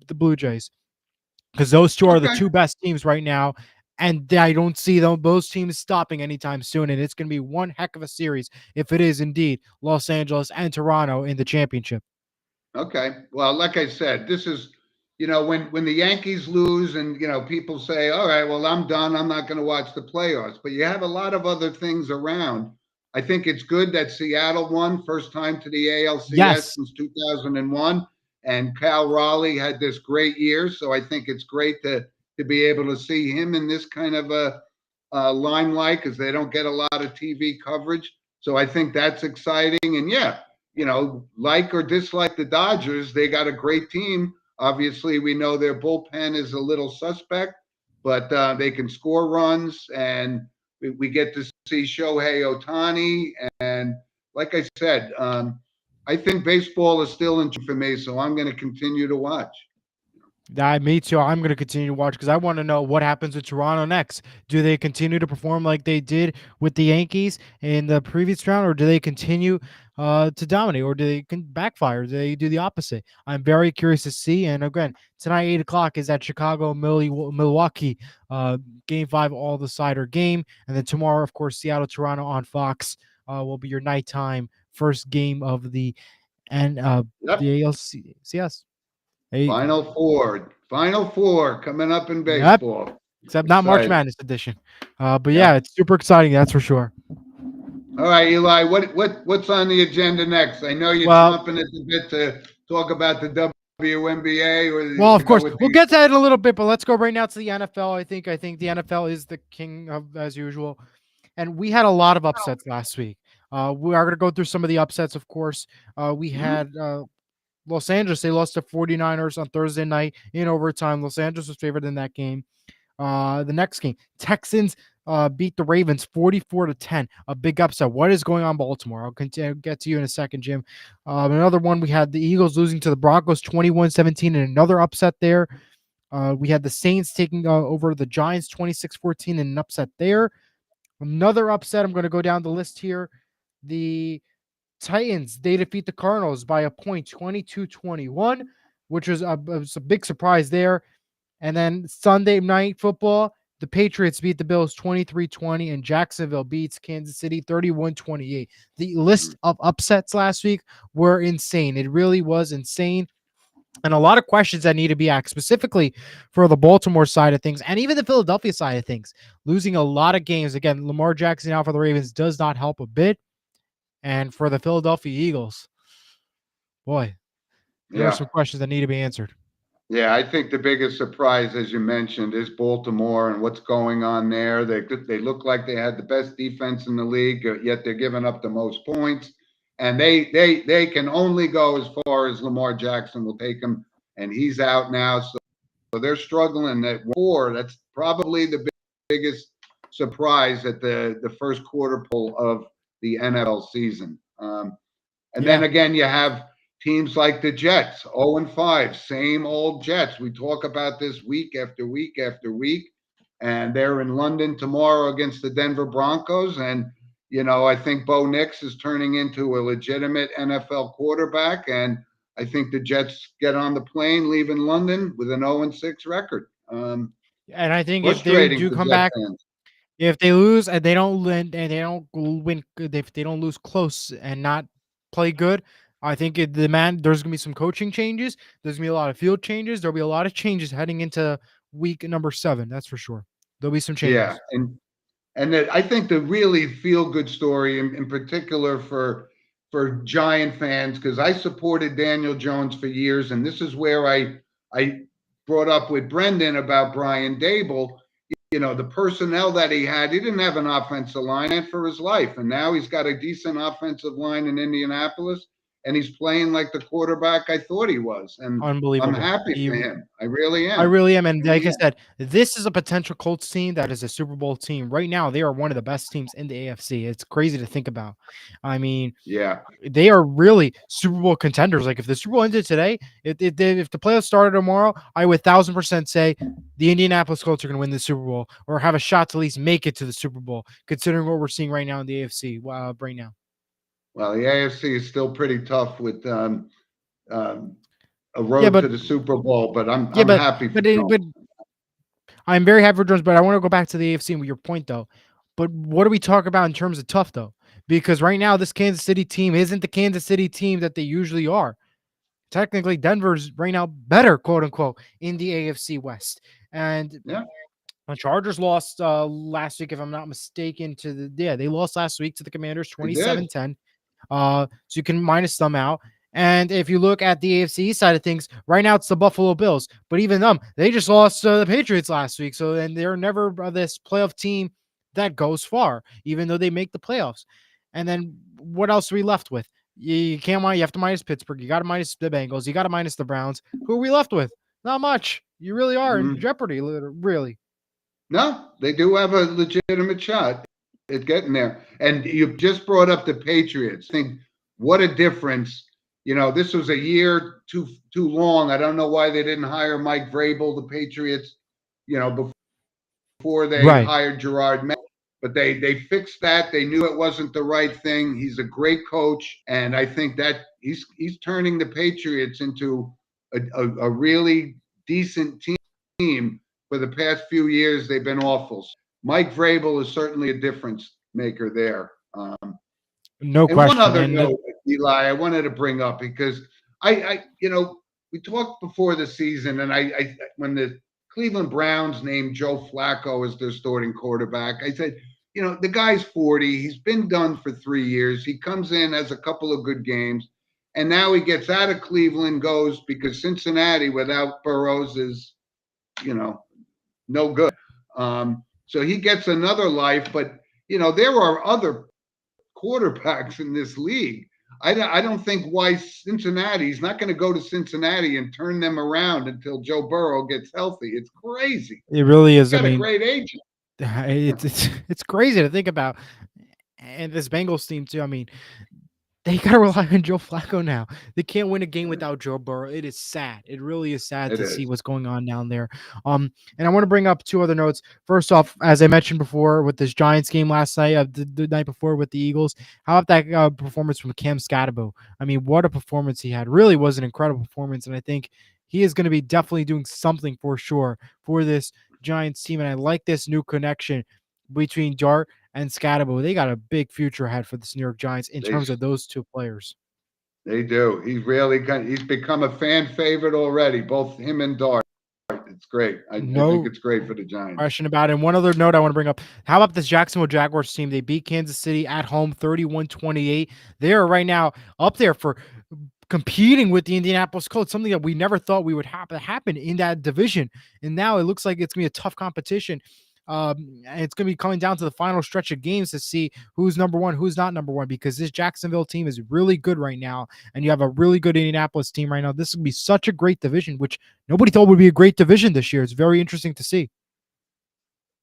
Speaker 2: Blue Jays, because those two are the
Speaker 1: Okay,
Speaker 2: two best teams right now. And I don't see those teams stopping anytime soon. And it's going to be one heck of a series if it is indeed Los Angeles and Toronto in the championship.
Speaker 1: okay. Well, like I said, this is, when the Yankees lose, and people say, "All right, well, I'm done. I'm not going to watch the playoffs." But you have a lot of other things around. I think it's good that Seattle won first time to the ALCS
Speaker 2: Yes,
Speaker 1: since 2001, and Cal Raleigh had this great year. So I think it's great to be able to see him in this kind of a limelight, because they don't get a lot of TV coverage. So I think that's exciting. And yeah, like or dislike the Dodgers, they got a great team. Obviously, we know their bullpen is a little suspect, but they can score runs, and we get to see Shohei Ohtani. And like I said, I think baseball is still in for me, so I'm going to continue to watch.
Speaker 2: me too. I'm going to continue to watch because I want to know what happens with Toronto next. Do they continue to perform like they did with the Yankees in the previous round, or do they continue to dominate, or do they backfire? Do they do the opposite? I'm very curious to see. And again, tonight 8 o'clock is that Chicago Milwaukee Game 5 all decider game, and then tomorrow, of course, Seattle Toronto on Fox will be your nighttime first game of
Speaker 1: Yep.
Speaker 2: the ALCS. Hey,
Speaker 1: Final four coming up in
Speaker 2: yep,
Speaker 1: baseball.
Speaker 2: except not March
Speaker 1: Exciting.
Speaker 2: Madness edition. But yeah,
Speaker 1: Yeah.
Speaker 2: it's super exciting, that's for sure.
Speaker 1: All right, Eli, what's on the agenda next? I know you're
Speaker 2: Well,
Speaker 1: chomping at the bit to talk about the WNBA, or
Speaker 2: of course,
Speaker 1: with
Speaker 2: we'll
Speaker 1: the.
Speaker 2: get to that in a little bit, but let's go right now to the NFL. I think the NFL is the king of as usual, and we had a lot of upsets last week. We are going to go through some of the upsets, of course. We
Speaker 1: Mhm.
Speaker 2: had Los Angeles. They lost to 49ers on Thursday night in overtime. Los Angeles was favored in that game. The next game, Texans beat the Ravens 44-10. A big upset. What is going on, Baltimore? I'll continue get to you in a second, Jim. Another one, we had the Eagles losing to the Broncos 21-17, and another upset there. We had the Saints taking over the Giants 26-14 and an upset there. Another upset. I'm going to go down the list here. The Titans, they defeat the Cardinals by a point 22-21, which was a big surprise there. And then Sunday night football, the Patriots beat the Bills 23-20, and Jacksonville beats Kansas City 31-28. The list of upsets last week were insane. It really was insane. And a lot of questions that need to be asked, specifically for the Baltimore side of things and even the Philadelphia side of things. Losing a lot of games. Again, Lamar Jackson out for the Ravens does not help a bit. And for the Philadelphia Eagles, boy, there are
Speaker 1: Yeah,
Speaker 2: some questions that need to be answered.
Speaker 1: yeah. I think the biggest surprise, as you mentioned, is Baltimore and what's going on there. They look like they had the best defense in the league, yet they're giving up the most points, and they can only go as far as Lamar Jackson will take them, and he's out now. So they're struggling at four. That's probably the biggest surprise at the first quarter pull of the NFL season. And then
Speaker 2: Yeah.
Speaker 1: again, you have teams like the Jets, 0-5, same old Jets. We talk about this week after week after week. And they're in London tomorrow against the Denver Broncos. And, I think Bo Nix is turning into a legitimate NFL quarterback. And I think the Jets get on the plane leaving London with an 0-6 record.
Speaker 2: And I think if they
Speaker 1: Frustrating
Speaker 2: do
Speaker 1: for
Speaker 2: come
Speaker 1: Jet
Speaker 2: back,
Speaker 1: fans.
Speaker 2: If they lose and they don't win, if they don't lose close and not play good, I think there's gonna be some coaching changes. There's gonna be a lot of field changes. There'll be a lot of changes heading into week number 7. That's for sure. There'll be some
Speaker 1: Yeah,
Speaker 2: changes.
Speaker 1: and that I think the really feel good story in particular for Giant fans, because I supported Daniel Jones for years, and this is where I brought up with Brendan about Brian Dable. You know, the personnel that he had, he didn't have an offensive line for his life, and now he's got a decent offensive line in Indianapolis, and he's playing like the quarterback I thought he was, and I'm
Speaker 2: Unbelievable.
Speaker 1: happy for him. I really
Speaker 2: I
Speaker 1: am.
Speaker 2: really am. And like
Speaker 1: Really
Speaker 2: I
Speaker 1: am.
Speaker 2: said, this is a potential Colts team that is a Super Bowl team. Right now, they are one of the best teams in the AFC. It's crazy to think about. I mean,
Speaker 1: Yeah,
Speaker 2: they are really Super Bowl contenders. Like if the Super Bowl ended today, if the playoffs started tomorrow, I would 1,000% say the Indianapolis Colts are going to win the Super Bowl or have a shot to at least make it to the Super Bowl, considering what we're seeing right now in the AFC right now.
Speaker 1: well, the AFC is still pretty tough with um, a
Speaker 2: Yeah,
Speaker 1: road
Speaker 2: but
Speaker 1: to the Super Bowl, but
Speaker 2: yeah,
Speaker 1: I'm happy for
Speaker 2: but
Speaker 1: Jones.
Speaker 2: I'm very happy for Jones. But I want to go back to the AFC and with your point though. But what do we talk about in terms of tough though? Because right now this Kansas City team isn't the Kansas City team that they usually are. Technically, Denver's right now better, quote unquote, in the AFC West. And
Speaker 1: Yeah,
Speaker 2: the Chargers lost last week, if I'm not mistaken, they lost last week to the Commanders
Speaker 1: they did.
Speaker 2: 27-10. So you can minus them out. And if you look at the AFC side of things, right now it's the Buffalo Bills. But even them, they just lost the Patriots last week. So and they're never this playoff team that goes far, even though they make the playoffs. And then what else are we left with? You can't mind. You have to minus Pittsburgh. You got to minus the Bengals. You got to minus the Browns. Who are we left with? Not much. You really are in
Speaker 1: Mhm.
Speaker 2: jeopardy. Really.
Speaker 1: No, they do have a legitimate shot at getting there. And you just brought up the Patriots. Think what a difference. You know, this was a year too long. I don't know why they didn't hire Mike Vrabel, the Patriots, you know, before they
Speaker 2: Right.
Speaker 1: hired Gerard Mayo. But they fixed that. They knew it wasn't the right thing. He's a great coach, and I think that he's turning the Patriots into a really decent team. For the past few years, they've been awful. Mike Vrabel is certainly a difference maker there.
Speaker 2: No
Speaker 1: And one
Speaker 2: question.
Speaker 1: other
Speaker 2: And
Speaker 1: note, Eli, I wanted to bring up because you know, we talked before the season, and when the Cleveland Browns named Joe Flacco as their starting quarterback, I said, you know, the guy's 40. He's been done for 3 years. He comes in, has a couple of good games, and now he gets out of Cleveland, goes because Cincinnati without Burrows is, you know, no good. So he gets another life, but you know, there are other quarterbacks in this league. I don't think why Cincinnati's not going to go to Cincinnati and turn them around until Joe Burrow gets healthy. It's crazy.
Speaker 2: it really is. I
Speaker 1: Got a
Speaker 2: mean,
Speaker 1: great agent.
Speaker 2: it's crazy to think about. And this Bengals team too. I mean, they gotta rely on Joe Flacco now. They can't win a game without Joe Burrow. It is sad. It really is sad
Speaker 1: It
Speaker 2: to see
Speaker 1: is.
Speaker 2: what's going on down there. And I want to bring up two other notes. First off, as I mentioned before, with this Giants game last night, the night before with the Eagles, how about that performance from Cam Scatterbo? I mean, what a performance he had! Really was an incredible performance, and I think he is going to be definitely doing something for sure for this Giants team. And I like this new connection between Dart and Scatterbo. They got a big future ahead for this New York Giants in
Speaker 1: They
Speaker 2: terms of those two players.
Speaker 1: they do. He's become a fan favorite already. Both him and Dart. It's great. I think
Speaker 2: No
Speaker 1: it's great for the Giants.
Speaker 2: question about it. And one other note I want to bring up. How about this Jacksonville Jaguars team? They beat Kansas City at home 31-28. They are right now up there for competing with the Indianapolis Colts, something that we never thought we would happen in that division. And now it looks like it's going to be a tough competition. And it's going to be coming down to the final stretch of games to see who's number one, who's not number one, because this Jacksonville team is really good right now. And you have a really good Indianapolis team right now. This would be such a great division, which nobody thought would be a great division this year. It's very interesting to see.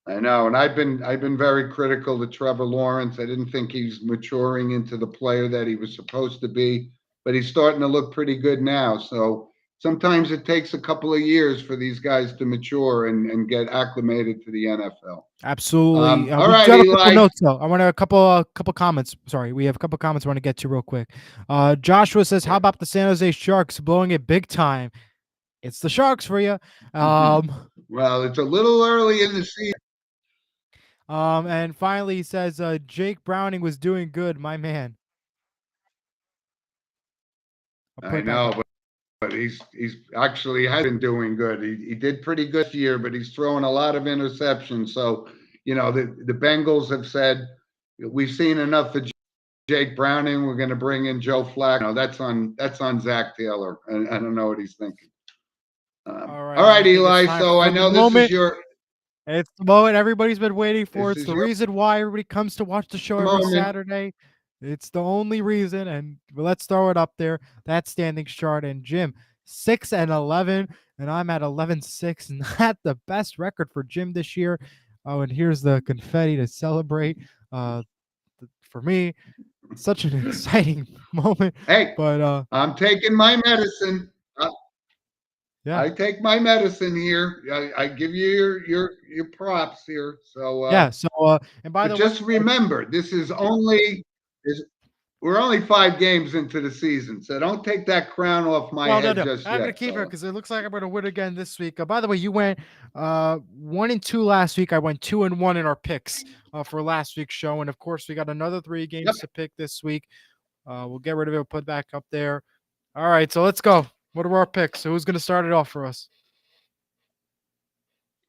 Speaker 1: I know, and I've been very critical to Trevor Lawrence. I didn't think he's maturing into the player that he was supposed to be, but he's starting to look pretty good now. So sometimes it takes a couple of years for these guys to mature and get acclimated to the NFL.
Speaker 2: Absolutely.
Speaker 1: All
Speaker 2: We
Speaker 1: right,
Speaker 2: do have a couple
Speaker 1: Eli.
Speaker 2: notes though. I want a couple comments. Sorry, we have a couple comments I want to get to real quick. Joshua says, "How about the San Jose Sharks blowing it big time?" It's the Sharks for you.
Speaker 1: Well, it's a little early in the season.
Speaker 2: And finally, he says, Jake Browning was doing good, my man. I'll put
Speaker 1: I
Speaker 2: it back
Speaker 1: know,
Speaker 2: up.
Speaker 1: but he's actually has been doing good. He did pretty good this year, but he's throwing a lot of interceptions. So, the Bengals have said we've seen enough of Jake Browning. We're going to bring in Joe Flacco. That's on Zach Taylor. I don't know what he's thinking.
Speaker 2: All right,
Speaker 1: All
Speaker 2: and I
Speaker 1: right,
Speaker 2: think it's
Speaker 1: Eli.
Speaker 2: time
Speaker 1: So I
Speaker 2: for the
Speaker 1: know this is
Speaker 2: moment.
Speaker 1: your
Speaker 2: It's the moment everybody's been waiting for.
Speaker 1: this
Speaker 2: It's
Speaker 1: is
Speaker 2: the
Speaker 1: your
Speaker 2: reason why everybody comes to watch the show every
Speaker 1: moment.
Speaker 2: Saturday. It's the only reason. And let's throw it up there. That standing chart. And Jim, 6-11, and I'm at 11-6. Not the best record for Jim this year. Oh, and here's the confetti to celebrate. For me, such an exciting moment.
Speaker 1: Hey,
Speaker 2: But
Speaker 1: I'm taking my medicine.
Speaker 2: yeah,
Speaker 1: I take my medicine here. I give you your props here. So,
Speaker 2: yeah. So and by
Speaker 1: but
Speaker 2: the way,
Speaker 1: just remember, is we're only 5 games into the season, so don't take that crown off my
Speaker 2: well, no,
Speaker 1: head
Speaker 2: no.
Speaker 1: just
Speaker 2: I'm gonna
Speaker 1: yet,
Speaker 2: keep her
Speaker 1: fella.
Speaker 2: because it looks like I'm gonna win again this week. By the way, you went 1-2 last week. I went 2-1 in our picks for last week's show, and of course, we got another 3
Speaker 1: Yep.
Speaker 2: games to pick this week. We'll get rid of it. We'll put it back up there. All right, so let's go. What are our picks? So who's gonna start it off for us?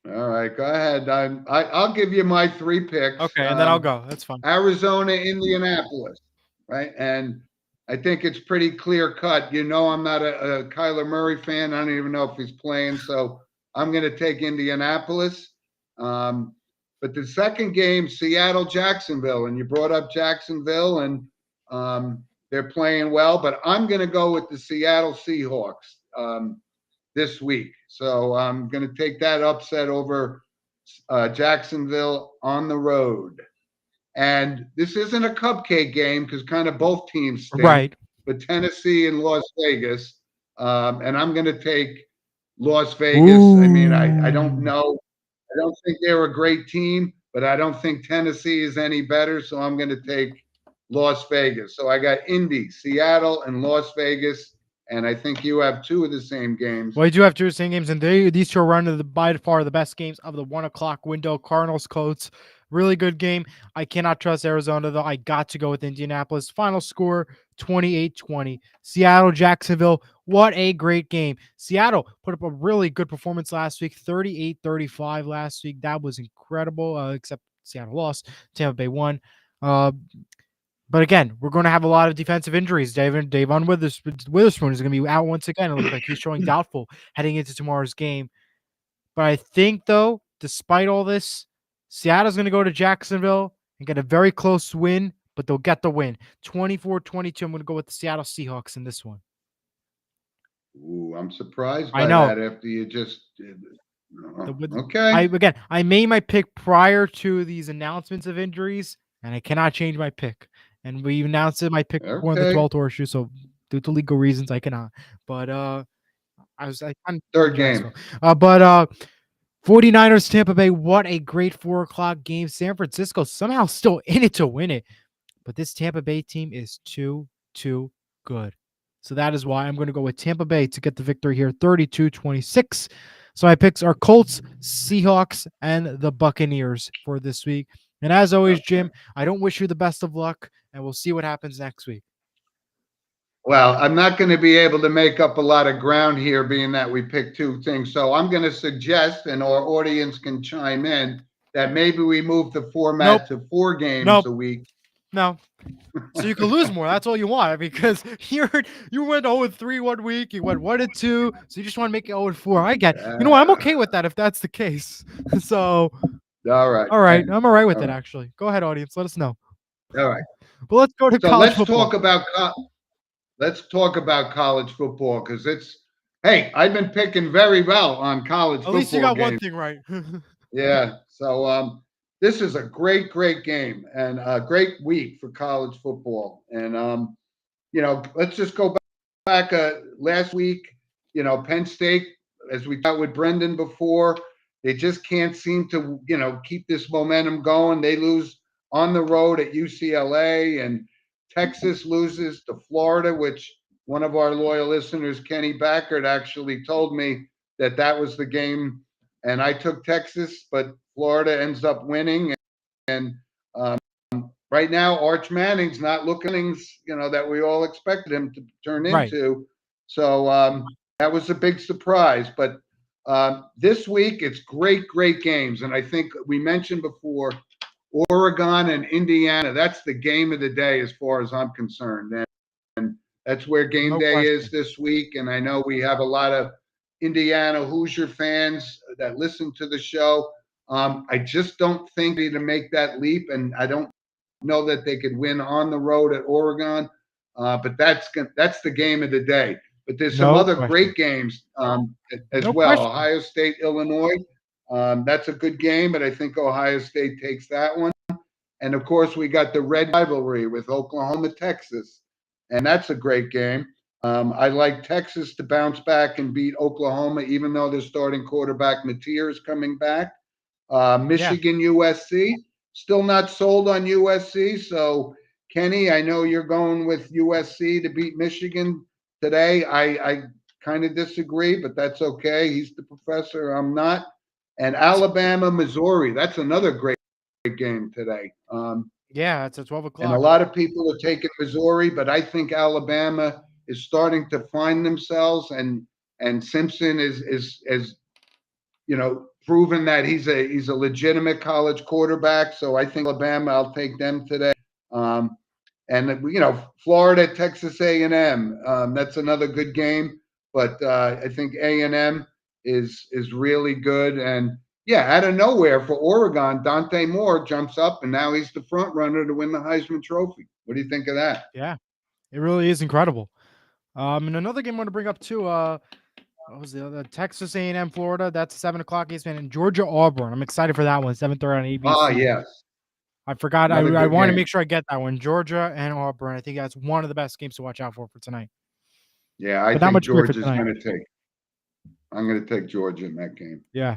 Speaker 1: All right, go ahead. I'll give you my 3 picks.
Speaker 2: Okay, and then I'll go. That's fine.
Speaker 1: Arizona, Indianapolis, right? And I think it's pretty clear cut. I'm not a Kyler Murray fan. I don't even know if he's playing, so I'm going to take Indianapolis. But the second game, Seattle, Jacksonville, and you brought up Jacksonville, and they're playing well, but I'm going to go with the Seattle Seahawks this week. So I'm going to take that upset over Jacksonville on the road. And this isn't a cupcake game because kind of both teams stink,
Speaker 2: Right.
Speaker 1: but Tennessee and Las Vegas. And I'm going to take Las Vegas. I mean, I don't
Speaker 2: Ooh.
Speaker 1: know. I don't think they're a great team, but I don't think Tennessee is any better. So I'm going to take Las Vegas. So I got Indy, Seattle, and Las Vegas. And I think you have 2 of the same games.
Speaker 2: Well, you do have 2 same games, and these 2 are one of the by far the best games of the 1 o'clock window. Cardinals, Colts, really good game. I cannot trust Arizona though. I got to go with Indianapolis. Final score 28-20. Seattle, Jacksonville. What a great game. Seattle put up a really good performance last week, 38-35 last week. That was incredible. Except Seattle lost. Tampa Bay won. But again, we're going to have a lot of defensive injuries. Davon Witherspoon is going to be out once again. It looks like he's showing doubtful heading into tomorrow's game. But I think, though, despite all this, Seattle's going to go to Jacksonville and get a very close win, but they'll get the win. 24-22, I'm going to go with the Seattle Seahawks in this one.
Speaker 1: Ooh, I'm surprised
Speaker 2: I
Speaker 1: by
Speaker 2: know.
Speaker 1: that after you just did it. Okay.
Speaker 2: I made my pick prior to these announcements of injuries, and I cannot change my pick. And we announced my pick before in the
Speaker 1: Okay.
Speaker 2: 12th horseshoe, so due to legal reasons, I cannot. But
Speaker 1: Third game.
Speaker 2: 49ers, Tampa Bay, what a great 4 o'clock game. San Francisco somehow still in it to win it. But this Tampa Bay team is too good. So that is why I'm going to go with Tampa Bay to get the victory here, 32-26. So my picks are Colts, Seahawks, and the Buccaneers for this week. And as always, Jim, I don't wish you the best of luck, and we'll see what happens next week.
Speaker 1: Well, I'm not going to be able to make up a lot of ground here, being that we picked 2 things. So I'm going to suggest, and our audience can chime in, that maybe we move the format to 4 games a week.
Speaker 2: No. So you can lose more. That's all you want, because you went 0-3 one week. You went 1-2. So you just want to make it 0-4. I get. You know what? I'm okay with that if that's the case. So.
Speaker 1: All right.
Speaker 2: All right. I'm all right with it, actually. Go ahead, audience. Let us know.
Speaker 1: All right.
Speaker 2: But let's go to college football.
Speaker 1: Let's talk about college football because hey, I've been picking very well on college football.
Speaker 2: At least you got
Speaker 1: games.
Speaker 2: one thing right.
Speaker 1: Yeah. So this is a great game and a great week for college football. And let's just go back last week. Penn State, as we talked with Brendan before, they just can't seem to keep this momentum going. They lose on the road at UCLA, and Texas loses to Florida, which one of our loyal listeners, Kenny Backert, actually told me that was the game. And I took Texas, but Florida ends up winning. And um, right now, Arch Manning's not looking, that we all expected him to turn
Speaker 2: Right.
Speaker 1: into. So that was a big surprise. But this week, it's great games. And I think we mentioned before, Oregon and Indiana, that's the game of the day as far as I'm concerned. And that's where game
Speaker 2: No
Speaker 1: day
Speaker 2: question.
Speaker 1: is this week. And I know we have a lot of Indiana Hoosier fans that listen to the show. I just don't think they to make that leap, and I don't know that they could win on the road at Oregon. But that's the game of the day. But there's some
Speaker 2: No
Speaker 1: other
Speaker 2: question.
Speaker 1: great games as
Speaker 2: No
Speaker 1: well.
Speaker 2: question.
Speaker 1: Ohio State, Illinois. That's a good game, but I think Ohio State takes that one. And of course, we got the red rivalry with Oklahoma, Texas, and that's a great game. I like Texas to bounce back and beat Oklahoma, even though their starting quarterback Mateer is coming back. Michigan, USC, still not sold on USC. So, Kenny, I know you're going with USC to beat Michigan today. I kind of disagree, but that's okay. He's the professor. I'm not. And Alabama, Missouri, that's another great game today.
Speaker 2: Yeah, it's at 12
Speaker 1: And a
Speaker 2: o'clock.
Speaker 1: lot of people are taking Missouri, but I think Alabama is starting to find themselves, and Simpson is proven that he's a legitimate college quarterback. So I think Alabama, I'll take them today. And Florida, Texas A&M, that's another good game. But I think A&M is really good. And yeah, out of nowhere for Oregon, Dante Moore jumps up, and now he's the front runner to win the Heisman Trophy. What do you think of that?
Speaker 2: Yeah, it really is incredible. And another game I want to bring up too. What was the other? Texas A&M, Florida. That's 7 o'clock Eastern, and Georgia Auburn. I'm excited for that one. 7:30 on ABC.
Speaker 1: Yes.
Speaker 2: I forgot. I
Speaker 1: Another good
Speaker 2: want to
Speaker 1: game.
Speaker 2: make sure I get that one. Georgia and Auburn. I think that's one of the best games to watch out for tonight.
Speaker 1: Yeah, I
Speaker 2: But not
Speaker 1: think
Speaker 2: much more for
Speaker 1: Georgia's
Speaker 2: tonight.
Speaker 1: going to take. I'm going to take Georgia in that game.
Speaker 2: Yeah.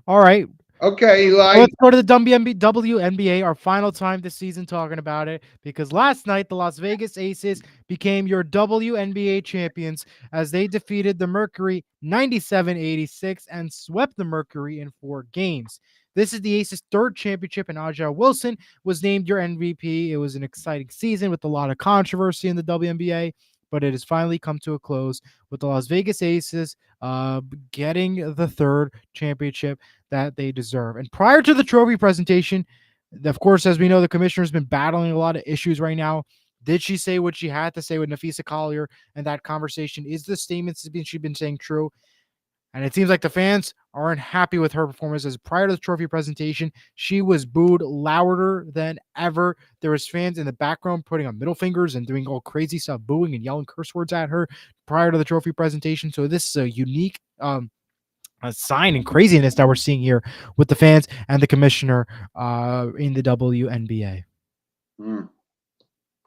Speaker 2: All right.
Speaker 1: Okay, Eli.
Speaker 2: Let's go to the WNBA, our final time this season talking about it, because last night the Las Vegas Aces became your WNBA champions as they defeated the Mercury 97-86 and swept the Mercury in 4 games. This is the Aces' 3rd championship, and Aja Wilson was named your MVP. It was an exciting season with a lot of controversy in the WNBA, but it has finally come to a close with the Las Vegas Aces getting the 3rd championship that they deserve. And prior to the trophy presentation, of course, as we know, the commissioner has been battling a lot of issues right now. Did she say what she had to say with Nafisa Collier and that conversation? Is the statements she's been saying true? And it seems like the fans aren't happy with her performance, as prior to the trophy presentation, she was booed louder than ever. There was fans in the background putting on middle fingers and doing all crazy stuff, booing and yelling curse words at her prior to the trophy presentation. So this is a unique a sign and craziness that we're seeing here with the fans and the commissioner in the WNBA.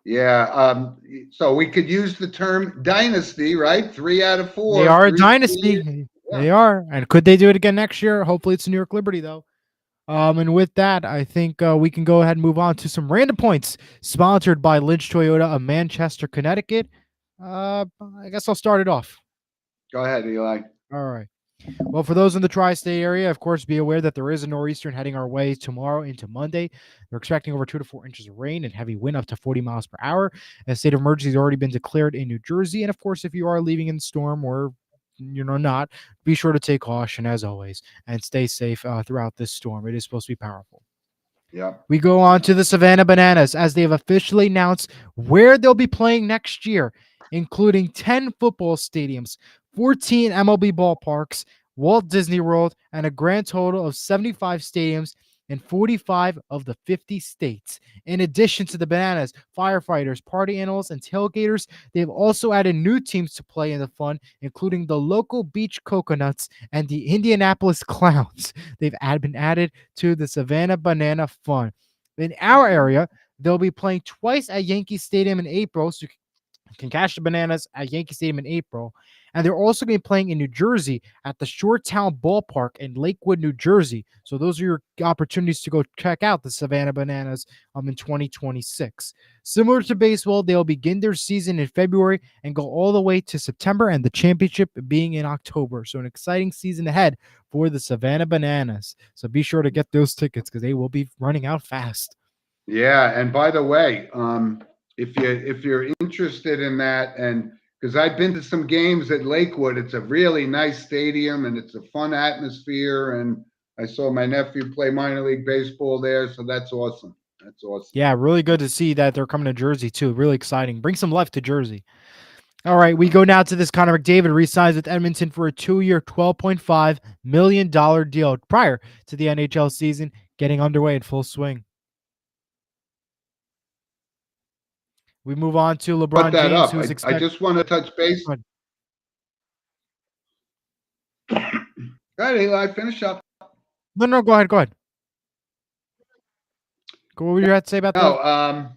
Speaker 1: Yeah. So we could use the term dynasty, right? 3 out of 4.
Speaker 2: They are a
Speaker 1: 3
Speaker 2: dynasty.
Speaker 1: Yeah.
Speaker 2: They are. And could they do it again next year? Hopefully it's New York Liberty, though. And with that, I think we can go ahead and move on to some random points sponsored by Lynch Toyota of Manchester, Connecticut. I guess I'll start it off.
Speaker 1: Go ahead, Eli.
Speaker 2: All right. Well, for those in the tri-state area, of course, be aware that there is a nor'easter heading our way tomorrow into Monday. They're expecting over 2 to 4 inches of rain and heavy wind up to 40 miles per hour. A state of emergency has already been declared in New Jersey. And of course, if you are leaving in the storm or not, be sure to take caution as always and stay safe throughout this storm. It is supposed to be powerful.
Speaker 1: Yeah.
Speaker 2: We go on to the Savannah Bananas as they have officially announced where they'll be playing next year, including 10 football stadiums, 14 MLB ballparks, Walt Disney World, and a grand total of 75 stadiums in 45 of the 50 states. In addition to the Bananas, firefighters, party animals, and tailgaters, they've also added new teams to play in the fun, including the local Beach Coconuts and the Indianapolis Clowns. They've been added to the Savannah Banana Fun. In our area, they'll be playing twice at Yankee Stadium in April, so can cash the bananas at Yankee Stadium in April. And they're also going to be playing in New Jersey at the Shoretown Ballpark in Lakewood, New Jersey. So those are your opportunities to go check out the Savannah Bananas in 2026. Similar to baseball, they'll begin their season in February and go all the way to September, and the championship being in October. So an exciting season ahead for the Savannah Bananas. So be sure to get those tickets because they will be running out fast.
Speaker 1: Yeah, and by the way, if you're interested in that, and because I've been to some games at Lakewood, it's a really nice stadium and it's a fun atmosphere. And I saw my nephew play minor league baseball there, so that's awesome. That's awesome.
Speaker 2: Yeah, really good to see that they're coming to Jersey too. Really exciting. Bring some life to Jersey. All right, we go now to this. Connor McDavid re-signs with Edmonton for a 2-year, $12.5 million deal prior to the NHL season getting underway in full swing. We move on to LeBron
Speaker 1: Put that
Speaker 2: James,
Speaker 1: up.
Speaker 2: who's
Speaker 1: I
Speaker 2: expected.
Speaker 1: just want to touch base.
Speaker 2: Go
Speaker 1: Go ahead, Eli, finish up.
Speaker 2: No, go ahead. Go ahead. What were you have to say about that?
Speaker 1: No,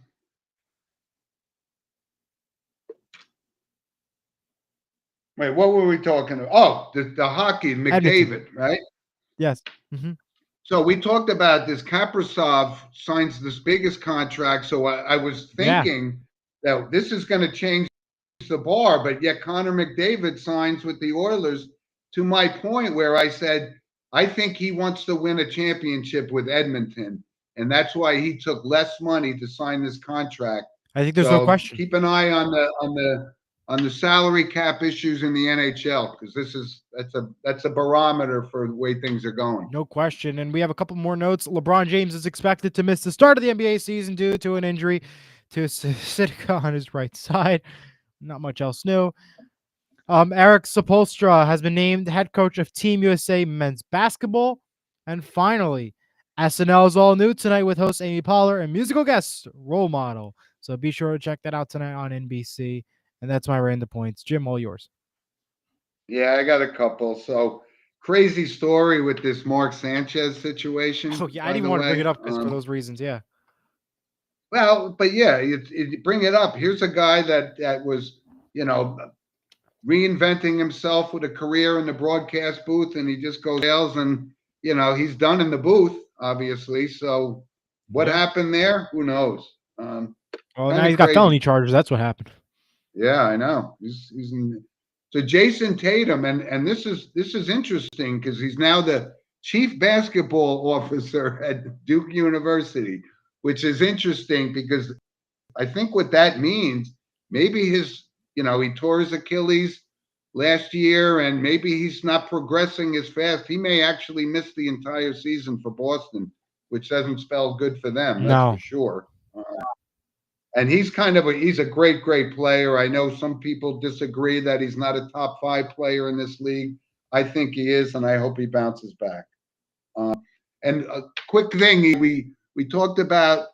Speaker 1: wait, what were we talking about? Oh, the hockey, McDavid, right?
Speaker 2: Yes. Mm-hmm.
Speaker 1: So we talked about this. Kaprizov signs this biggest contract. So I was thinking that this is going to change the bar, but yet Connor McDavid signs with the Oilers, to my point where I said, I think he wants to win a championship with Edmonton. And that's why he took less money to sign this contract.
Speaker 2: I think there's no question.
Speaker 1: Keep an eye on the salary cap issues in the NHL, because that's a barometer for the way things are going.
Speaker 2: No question. And we have a couple more notes. LeBron James is expected to miss the start of the NBA season due to an injury to sciatica on his right side. Not much else new. Eric Spoelstra has been named head coach of Team USA men's basketball. And finally, SNL is all new tonight with host Amy Poehler and musical guest Role Model. So be sure to check that out tonight on NBC. And that's my random points. Jim, all yours.
Speaker 1: Yeah, I got a couple. So crazy story with this Mark Sanchez situation.
Speaker 2: Oh, yeah, I didn't even want to bring it up for those reasons. Yeah.
Speaker 1: Well, but yeah, you bring it up. Here's a guy that was, reinventing himself with a career in the broadcast booth, and he just goes sales, and he's done in the booth, obviously. So what happened there? Who knows?
Speaker 2: Well, now he's got felony charges. That's what happened.
Speaker 1: Yeah, I know. He's in. So Jason Tatum, and this is interesting because he's now the chief basketball officer at Duke University, which is interesting because I think what that means, maybe he tore his Achilles last year, and maybe he's not progressing as fast. He may actually miss the entire season for Boston, which doesn't spell good for them. That's for sure. And he's he's a great player. I know some people disagree that he's not a top 5 player in this league. I think he is, and I hope he bounces back. And a quick thing, we talked about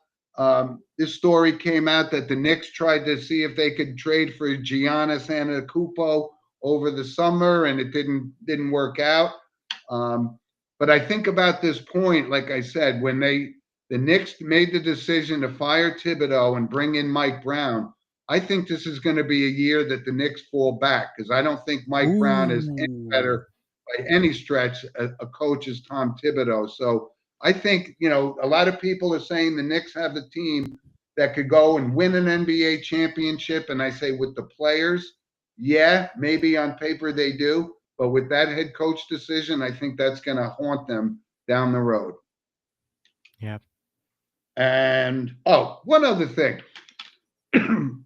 Speaker 1: this story came out that the Knicks tried to see if they could trade for Giannis Antetokounmpo over the summer, and it didn't work out. But I think about this point, like I said, when the Knicks made the decision to fire Thibodeau and bring in Mike Brown, I think this is going to be a year that the Knicks fall back, because I don't think Mike Brown is any better by any stretch a coach as Tom Thibodeau. So I think, a lot of people are saying the Knicks have the team that could go and win an NBA championship. And I say with the players, yeah, maybe on paper they do. But with that head coach decision, I think that's going to haunt them down the road.
Speaker 2: Yeah.
Speaker 1: And, one other thing. On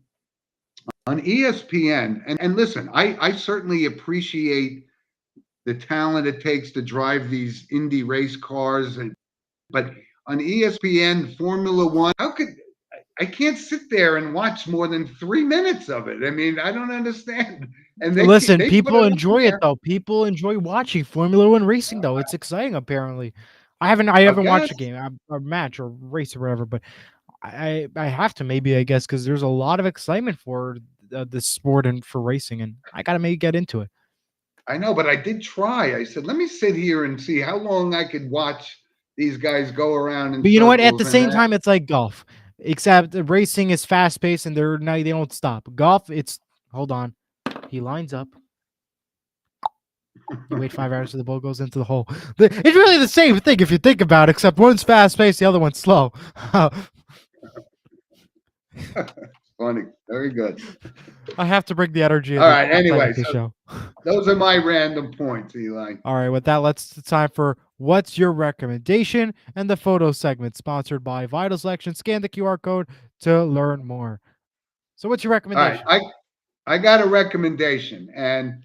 Speaker 1: ESPN, and listen, I certainly appreciate the talent it takes to drive these Indy race cars, but on ESPN Formula One, I can't sit there and watch more than 3 minutes of it. I mean, I don't understand. And
Speaker 2: listen, people enjoy it though. People enjoy watching Formula One racing though. It's exciting apparently. I haven't watched a game, a match or race or whatever, but I have to maybe, I guess, because there's a lot of excitement for the sport and for racing, and I gotta maybe get into it.
Speaker 1: I know, but I did try. I said, let me sit here and see how long I could watch these guys go around.
Speaker 2: But you know what? At the same time, it's like golf. except racing is fast paced and they don't stop. Golf, it's hold on. He lines up. You wait 5 hours till the ball goes into the hole. It's really the same thing if you think about it, except one's fast paced, the other one's slow.
Speaker 1: Funny. Very good.
Speaker 2: I have to bring the energy of
Speaker 1: All
Speaker 2: the
Speaker 1: right. Anyway,
Speaker 2: the
Speaker 1: so
Speaker 2: show.
Speaker 1: those are my random points, Eli.
Speaker 2: All right, with that, it's time for What's Your Recommendation and the photo segment sponsored by Vital Selection. Scan the QR code to learn more. So, what's your
Speaker 1: All right.
Speaker 2: recommendation?
Speaker 1: I got a recommendation, and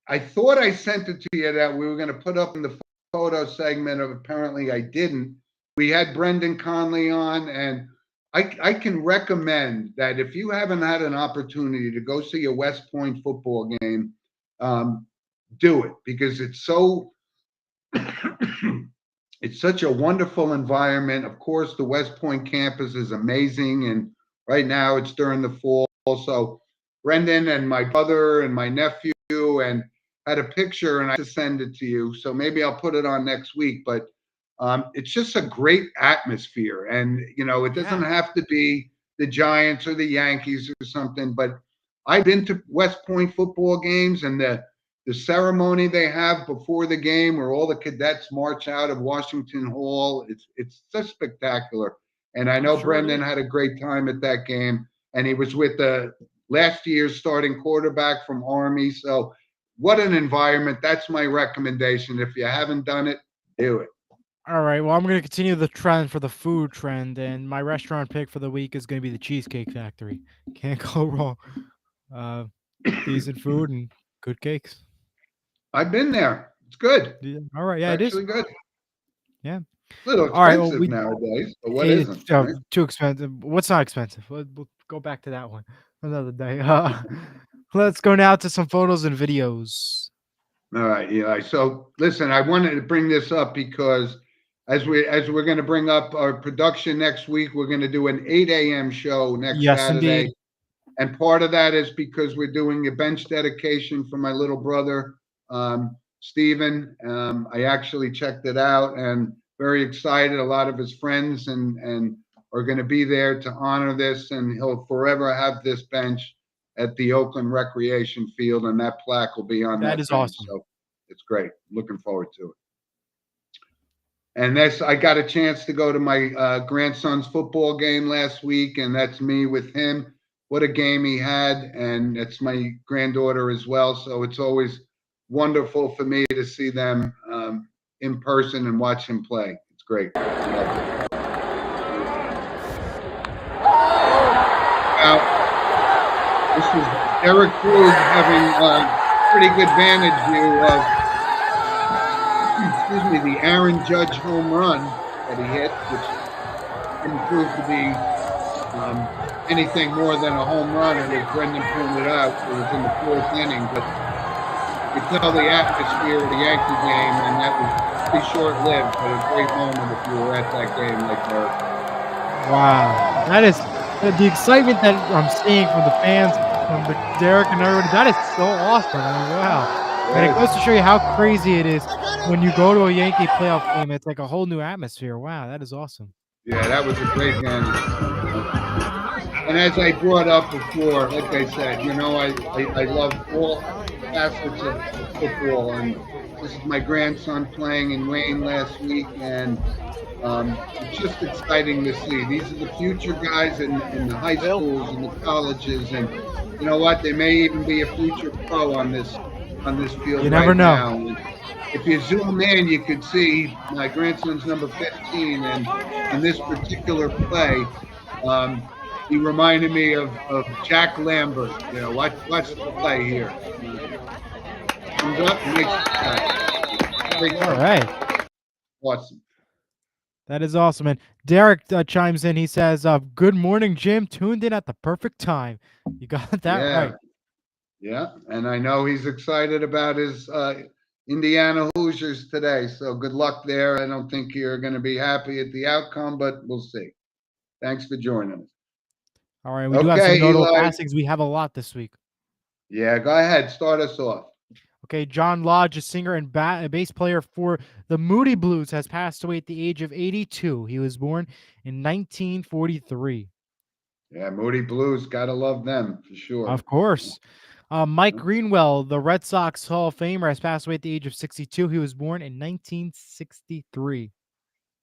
Speaker 1: I thought I sent it to you that we were going to put up in the photo segment. Of apparently I didn't. We had Brendan Connelly on, and I can recommend that if you haven't had an opportunity to go see a West Point football game, do it because it's so it's such a wonderful environment. Of course, the West Point campus is amazing, and right now it's during the fall. So Brendan and my brother and my nephew and had a picture, and I just send it to you. So maybe I'll put it on next week. But it's just a great atmosphere, and it doesn't
Speaker 2: Yeah.
Speaker 1: have to be the Giants or the Yankees or something. But I've been to West Point football games, and the ceremony they have before the game where all the cadets march out of Washington Hall. It's just spectacular. And I
Speaker 2: I'm
Speaker 1: know
Speaker 2: sure it
Speaker 1: Brendan
Speaker 2: is.
Speaker 1: had a great time at that game. And he was with the last year's starting quarterback from Army. So what an environment. That's my recommendation. If you haven't done it, do it.
Speaker 2: All right. Well, I'm going to continue the trend for the food trend, and my restaurant pick for the week is going to be the Cheesecake Factory. Can't go wrong. Uh, Decent food and good cakes.
Speaker 1: I've been there. It's good.
Speaker 2: Yeah. All right. Yeah,
Speaker 1: It's
Speaker 2: it is.
Speaker 1: actually good.
Speaker 2: Yeah.
Speaker 1: A little
Speaker 2: All right. Well,
Speaker 1: expensive nowadays, but what
Speaker 2: it's
Speaker 1: isn't, right?
Speaker 2: too expensive. What's not expensive? We'll go back to that one another day. Let's go now to some photos and videos.
Speaker 1: All right, Eli. So listen, I wanted to bring this up because as we're going to bring up our production next week, we're going to do an 8 a.m. show next
Speaker 2: Yes,
Speaker 1: Saturday.
Speaker 2: indeed.
Speaker 1: And part of that is because we're doing a bench dedication for my little brother, Stephen. I actually checked it out and very excited. A lot of his friends and are going to be there to honor this, and he'll forever have this bench at the Oakland Recreation Field, and that plaque will be on
Speaker 2: That
Speaker 1: that
Speaker 2: is
Speaker 1: bench.
Speaker 2: awesome.
Speaker 1: So it's great. Looking forward to it. And I got a chance to go to my grandson's football game last week, and that's me with him. What a game he had, and it's my granddaughter as well. So it's always wonderful for me to see them in person and watch him play. It's great. Now, this is Derek Cruz having a pretty good vantage view of, the Aaron Judge home run that he hit, which didn't prove to be anything more than a home run. And as Brendan pointed out, it was in the fourth inning. But you could tell the atmosphere of the Yankee game, and that was pretty short-lived, but a great moment if you were at that game like Derek.
Speaker 2: Wow. That is the excitement that I'm seeing from the fans, from the Derek and everybody. That is so awesome. I mean, wow. And it goes to show you how crazy it is when you go to a Yankee playoff game. It's like a whole new atmosphere. Wow, that is awesome.
Speaker 1: Yeah, that was a great game. And as I brought up before, like I said, I love all facets of football. And this is my grandson playing in Wayne last week, and it's just exciting to see. These are the future guys in the high schools and the colleges, and you know what? They may even be a future pro on this field
Speaker 2: You never
Speaker 1: right
Speaker 2: know.
Speaker 1: now. And if you zoom in, you could see my grandson's number 15, and in this particular play, he reminded me of Jack Lambert. Watch the play here. Comes up and makes the catch.
Speaker 2: All right.
Speaker 1: Awesome.
Speaker 2: That is awesome. And Derek chimes in. He says, good morning, Jim. Tuned in at the perfect time. You got that right.
Speaker 1: Yeah, and I know he's excited about his Indiana Hoosiers today. So good luck there. I don't think you're going to be happy at the outcome, but we'll see. Thanks for joining us.
Speaker 2: All right. We do have some
Speaker 1: Okay,
Speaker 2: notable
Speaker 1: Eli.
Speaker 2: passings. We have a lot this week.
Speaker 1: Yeah, go ahead. Start us off.
Speaker 2: Okay, John Lodge, a singer and a bass player for the Moody Blues, has passed away at the age of 82. He was born in 1943.
Speaker 1: Yeah, Moody Blues, gotta love them for sure.
Speaker 2: Of course. Mike Greenwell, the Red Sox Hall of Famer, has passed away at the age of 62. He was born in 1963.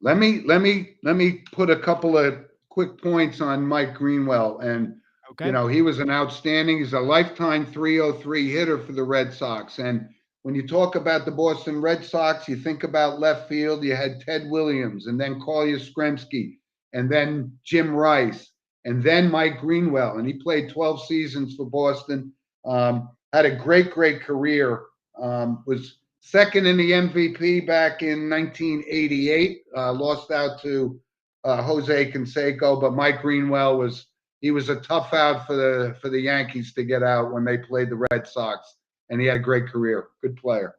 Speaker 1: Let me put a couple of quick points on Mike Greenwell. And
Speaker 2: Okay.
Speaker 1: he was he's a lifetime 303 hitter for the Red Sox. And when you talk about the Boston Red Sox, you think about left field. You had Ted Williams, and then Carl Yastrzemski, and then Jim Rice, and then Mike Greenwell. And he played 12 seasons for Boston. Had a great career. Was second in the MVP back in 1988. Lost out to Jose Canseco, but Mike Greenwell was a tough out for the Yankees to get out when they played the Red Sox, and he had a great career. Good player.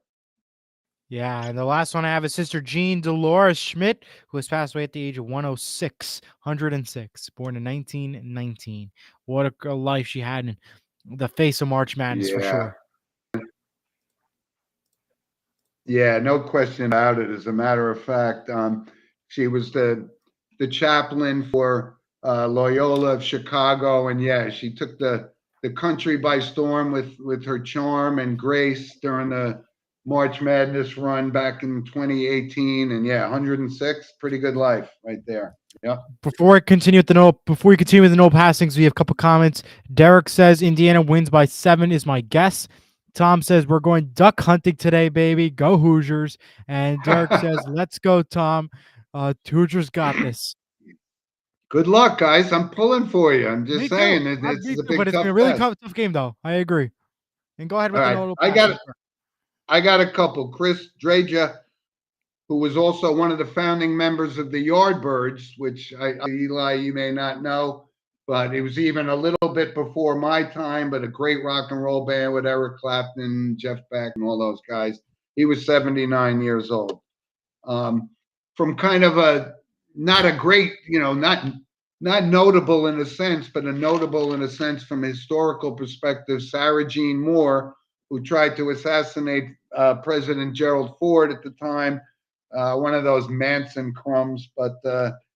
Speaker 2: Yeah, and the last one I have is Sister Jean Dolores Schmidt, who has passed away at the age of 106, born in 1919. What a life she had in the face of March Madness for
Speaker 1: Yeah.
Speaker 2: sure.
Speaker 1: Yeah, no question about it. As a matter of fact, she was the chaplain for Loyola of Chicago, and yeah, she took the country by storm with her charm and grace during the March Madness run back in 2018. And yeah, 106, pretty good life right there. Yeah.
Speaker 2: Before we continue with the no passings, we have a couple comments. Derek says Indiana wins by 7 is my guess. Tom says we're going duck hunting today, baby. Go Hoosiers. And Derek says, let's go, Tom. Hoosiers got this.
Speaker 1: Good luck, guys. I'm pulling for you. I'm just
Speaker 2: Me too.
Speaker 1: saying this is a big
Speaker 2: but it's
Speaker 1: tough
Speaker 2: been a really
Speaker 1: test.
Speaker 2: tough game, though. I agree. And go ahead with
Speaker 1: All
Speaker 2: the
Speaker 1: right,
Speaker 2: no
Speaker 1: I got a couple. Chris Draja, who was also one of the founding members of the Yardbirds, which Eli, you may not know, but it was even a little bit before my time, but a great rock and roll band with Eric Clapton, Jeff Beck, and all those guys. He was 79 years old. From kind of not a great, not notable in a sense, but a notable in a sense from a historical perspective, Sarah Jean Moore, who tried to assassinate President Gerald Ford at the time, one of those Manson crumbs. But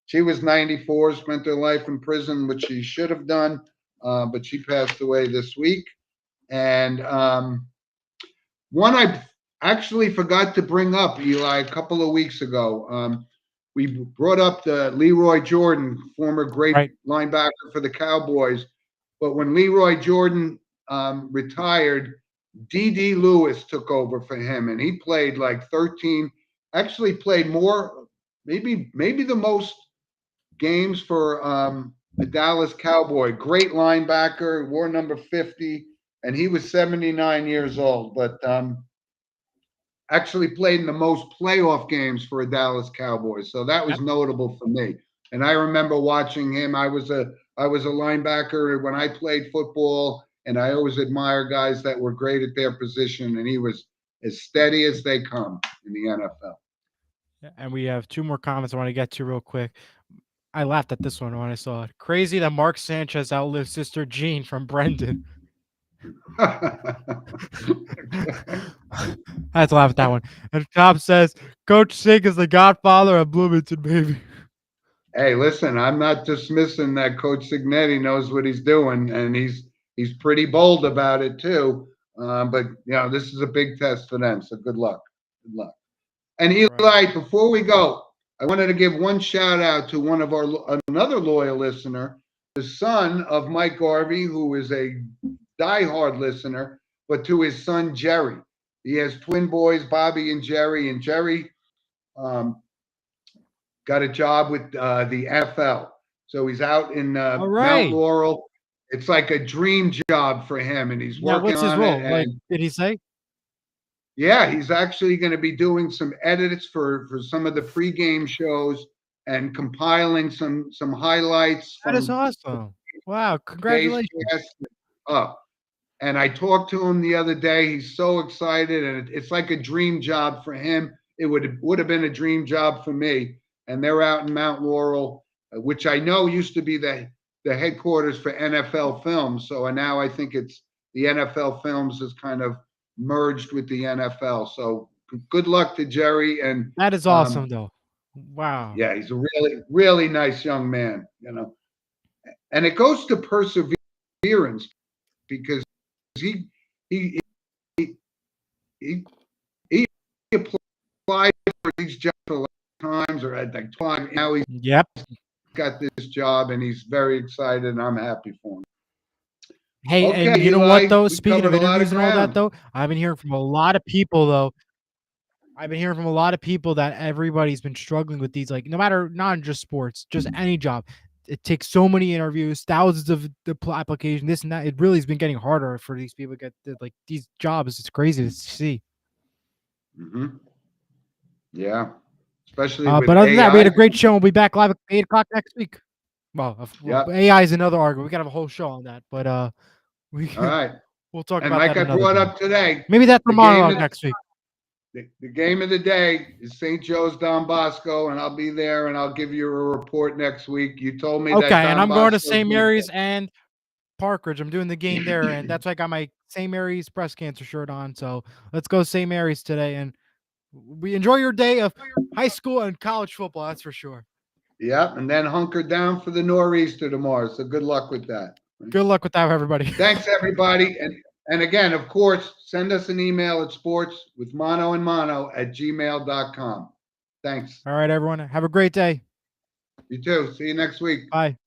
Speaker 1: she was 94, spent her life in prison, which she should have done, but she passed away this week. And one I actually forgot to bring up, Eli, a couple of weeks ago. We brought up the Leroy Jordan, former great linebacker for the Cowboys. But when Leroy Jordan retired, D.D. Lewis took over for him, and he played like 13. Actually, played more, maybe the most games for a Dallas Cowboy. Great linebacker, wore number 50, and he was 79 years old. But actually played in the most playoff games for a Dallas Cowboys. So that was notable for me. And I remember watching him. I was a linebacker when I played football, and I always admire guys that were great at their position, and he was as steady as they come in the NFL.
Speaker 2: And we have 2 more comments I want to get to real quick. I laughed at this one when I saw it. Crazy that Mark Sanchez outlived Sister Jean from Brendan. I had to laugh at that one. And Tom says, Coach Sig is the godfather of Bloomington, baby.
Speaker 1: Hey, listen, I'm not dismissing that Coach Signetti knows what he's doing, and he's pretty bold about it too. But this is a big test for them. So good luck. Good luck. And Eli, before we go, I wanted to give one shout out to another loyal listener, the son of Mike Garvey, who is a diehard listener, but to his son Jerry. He has twin boys, Bobby and Jerry got a job with the NFL. So he's out in Mount Laurel. It's like a dream job for him, and he's working
Speaker 2: what's his
Speaker 1: on
Speaker 2: role?
Speaker 1: it.
Speaker 2: Like, did he say?
Speaker 1: Yeah, he's actually going to be doing some edits for some of the pregame shows and compiling some highlights.
Speaker 2: That is awesome. Wow, congratulations.
Speaker 1: And I talked to him the other day. He's so excited, and it's like a dream job for him. It would have been a dream job for me. And they're out in Mount Laurel, which I know used to be the headquarters for NFL Films. So now I think it's the NFL Films has kind of merged with the NFL. So good luck to Jerry. And
Speaker 2: That is awesome, though. Wow.
Speaker 1: yeah, he's a really, really nice young man, and it goes to perseverance because he he he he, he applied for these jobs a lot of times or at like 20. Now he's
Speaker 2: Yep.
Speaker 1: got this job and he's very excited and I'm happy for him.
Speaker 2: Hey,
Speaker 1: Okay,
Speaker 2: and you know what,
Speaker 1: Eli,
Speaker 2: though?
Speaker 1: we
Speaker 2: Speaking of
Speaker 1: covered a lot of
Speaker 2: interviews and all that,
Speaker 1: ground.
Speaker 2: though, I've been hearing from a lot of people, though. I've been hearing from a lot of people that everybody's been struggling with these, like, no matter, not just sports, just any job. It takes so many interviews, thousands of applications, this and that. It really has been getting harder for these people to get like these jobs. It's crazy to see.
Speaker 1: Yeah, especially with
Speaker 2: But other than that, we had
Speaker 1: AI.
Speaker 2: a great show. We'll be back live at 8 o'clock next week. Well,
Speaker 1: Yep.
Speaker 2: AI is another argument. We got to have a whole show on that, but
Speaker 1: All right.
Speaker 2: we'll talk
Speaker 1: And
Speaker 2: about
Speaker 1: like
Speaker 2: that
Speaker 1: I
Speaker 2: another
Speaker 1: brought
Speaker 2: day.
Speaker 1: up today,
Speaker 2: Maybe that's the
Speaker 1: the game
Speaker 2: monologue
Speaker 1: is-
Speaker 2: next week.
Speaker 1: the game of the day is St. Joe's Don Bosco, and I'll be there and I'll give you a report next week. You told me that
Speaker 2: Okay, and
Speaker 1: Don
Speaker 2: I'm going to
Speaker 1: Bosco's
Speaker 2: St.
Speaker 1: gonna
Speaker 2: Mary's
Speaker 1: get-
Speaker 2: and Parkridge. I'm doing the game there, and that's why I got my St. Mary's breast cancer shirt on. So let's go St. Mary's today, and we enjoy your day of high school and college football. That's for sure.
Speaker 1: Yeah, and then hunker down for the nor'easter tomorrow. So good luck with that.
Speaker 2: Good luck with that, everybody.
Speaker 1: Thanks, everybody. And again, of course, send us an email at sportswithmonoandmono@gmail.com. Thanks.
Speaker 2: All right, everyone. Have a great day.
Speaker 1: You too. See you next week.
Speaker 2: Bye.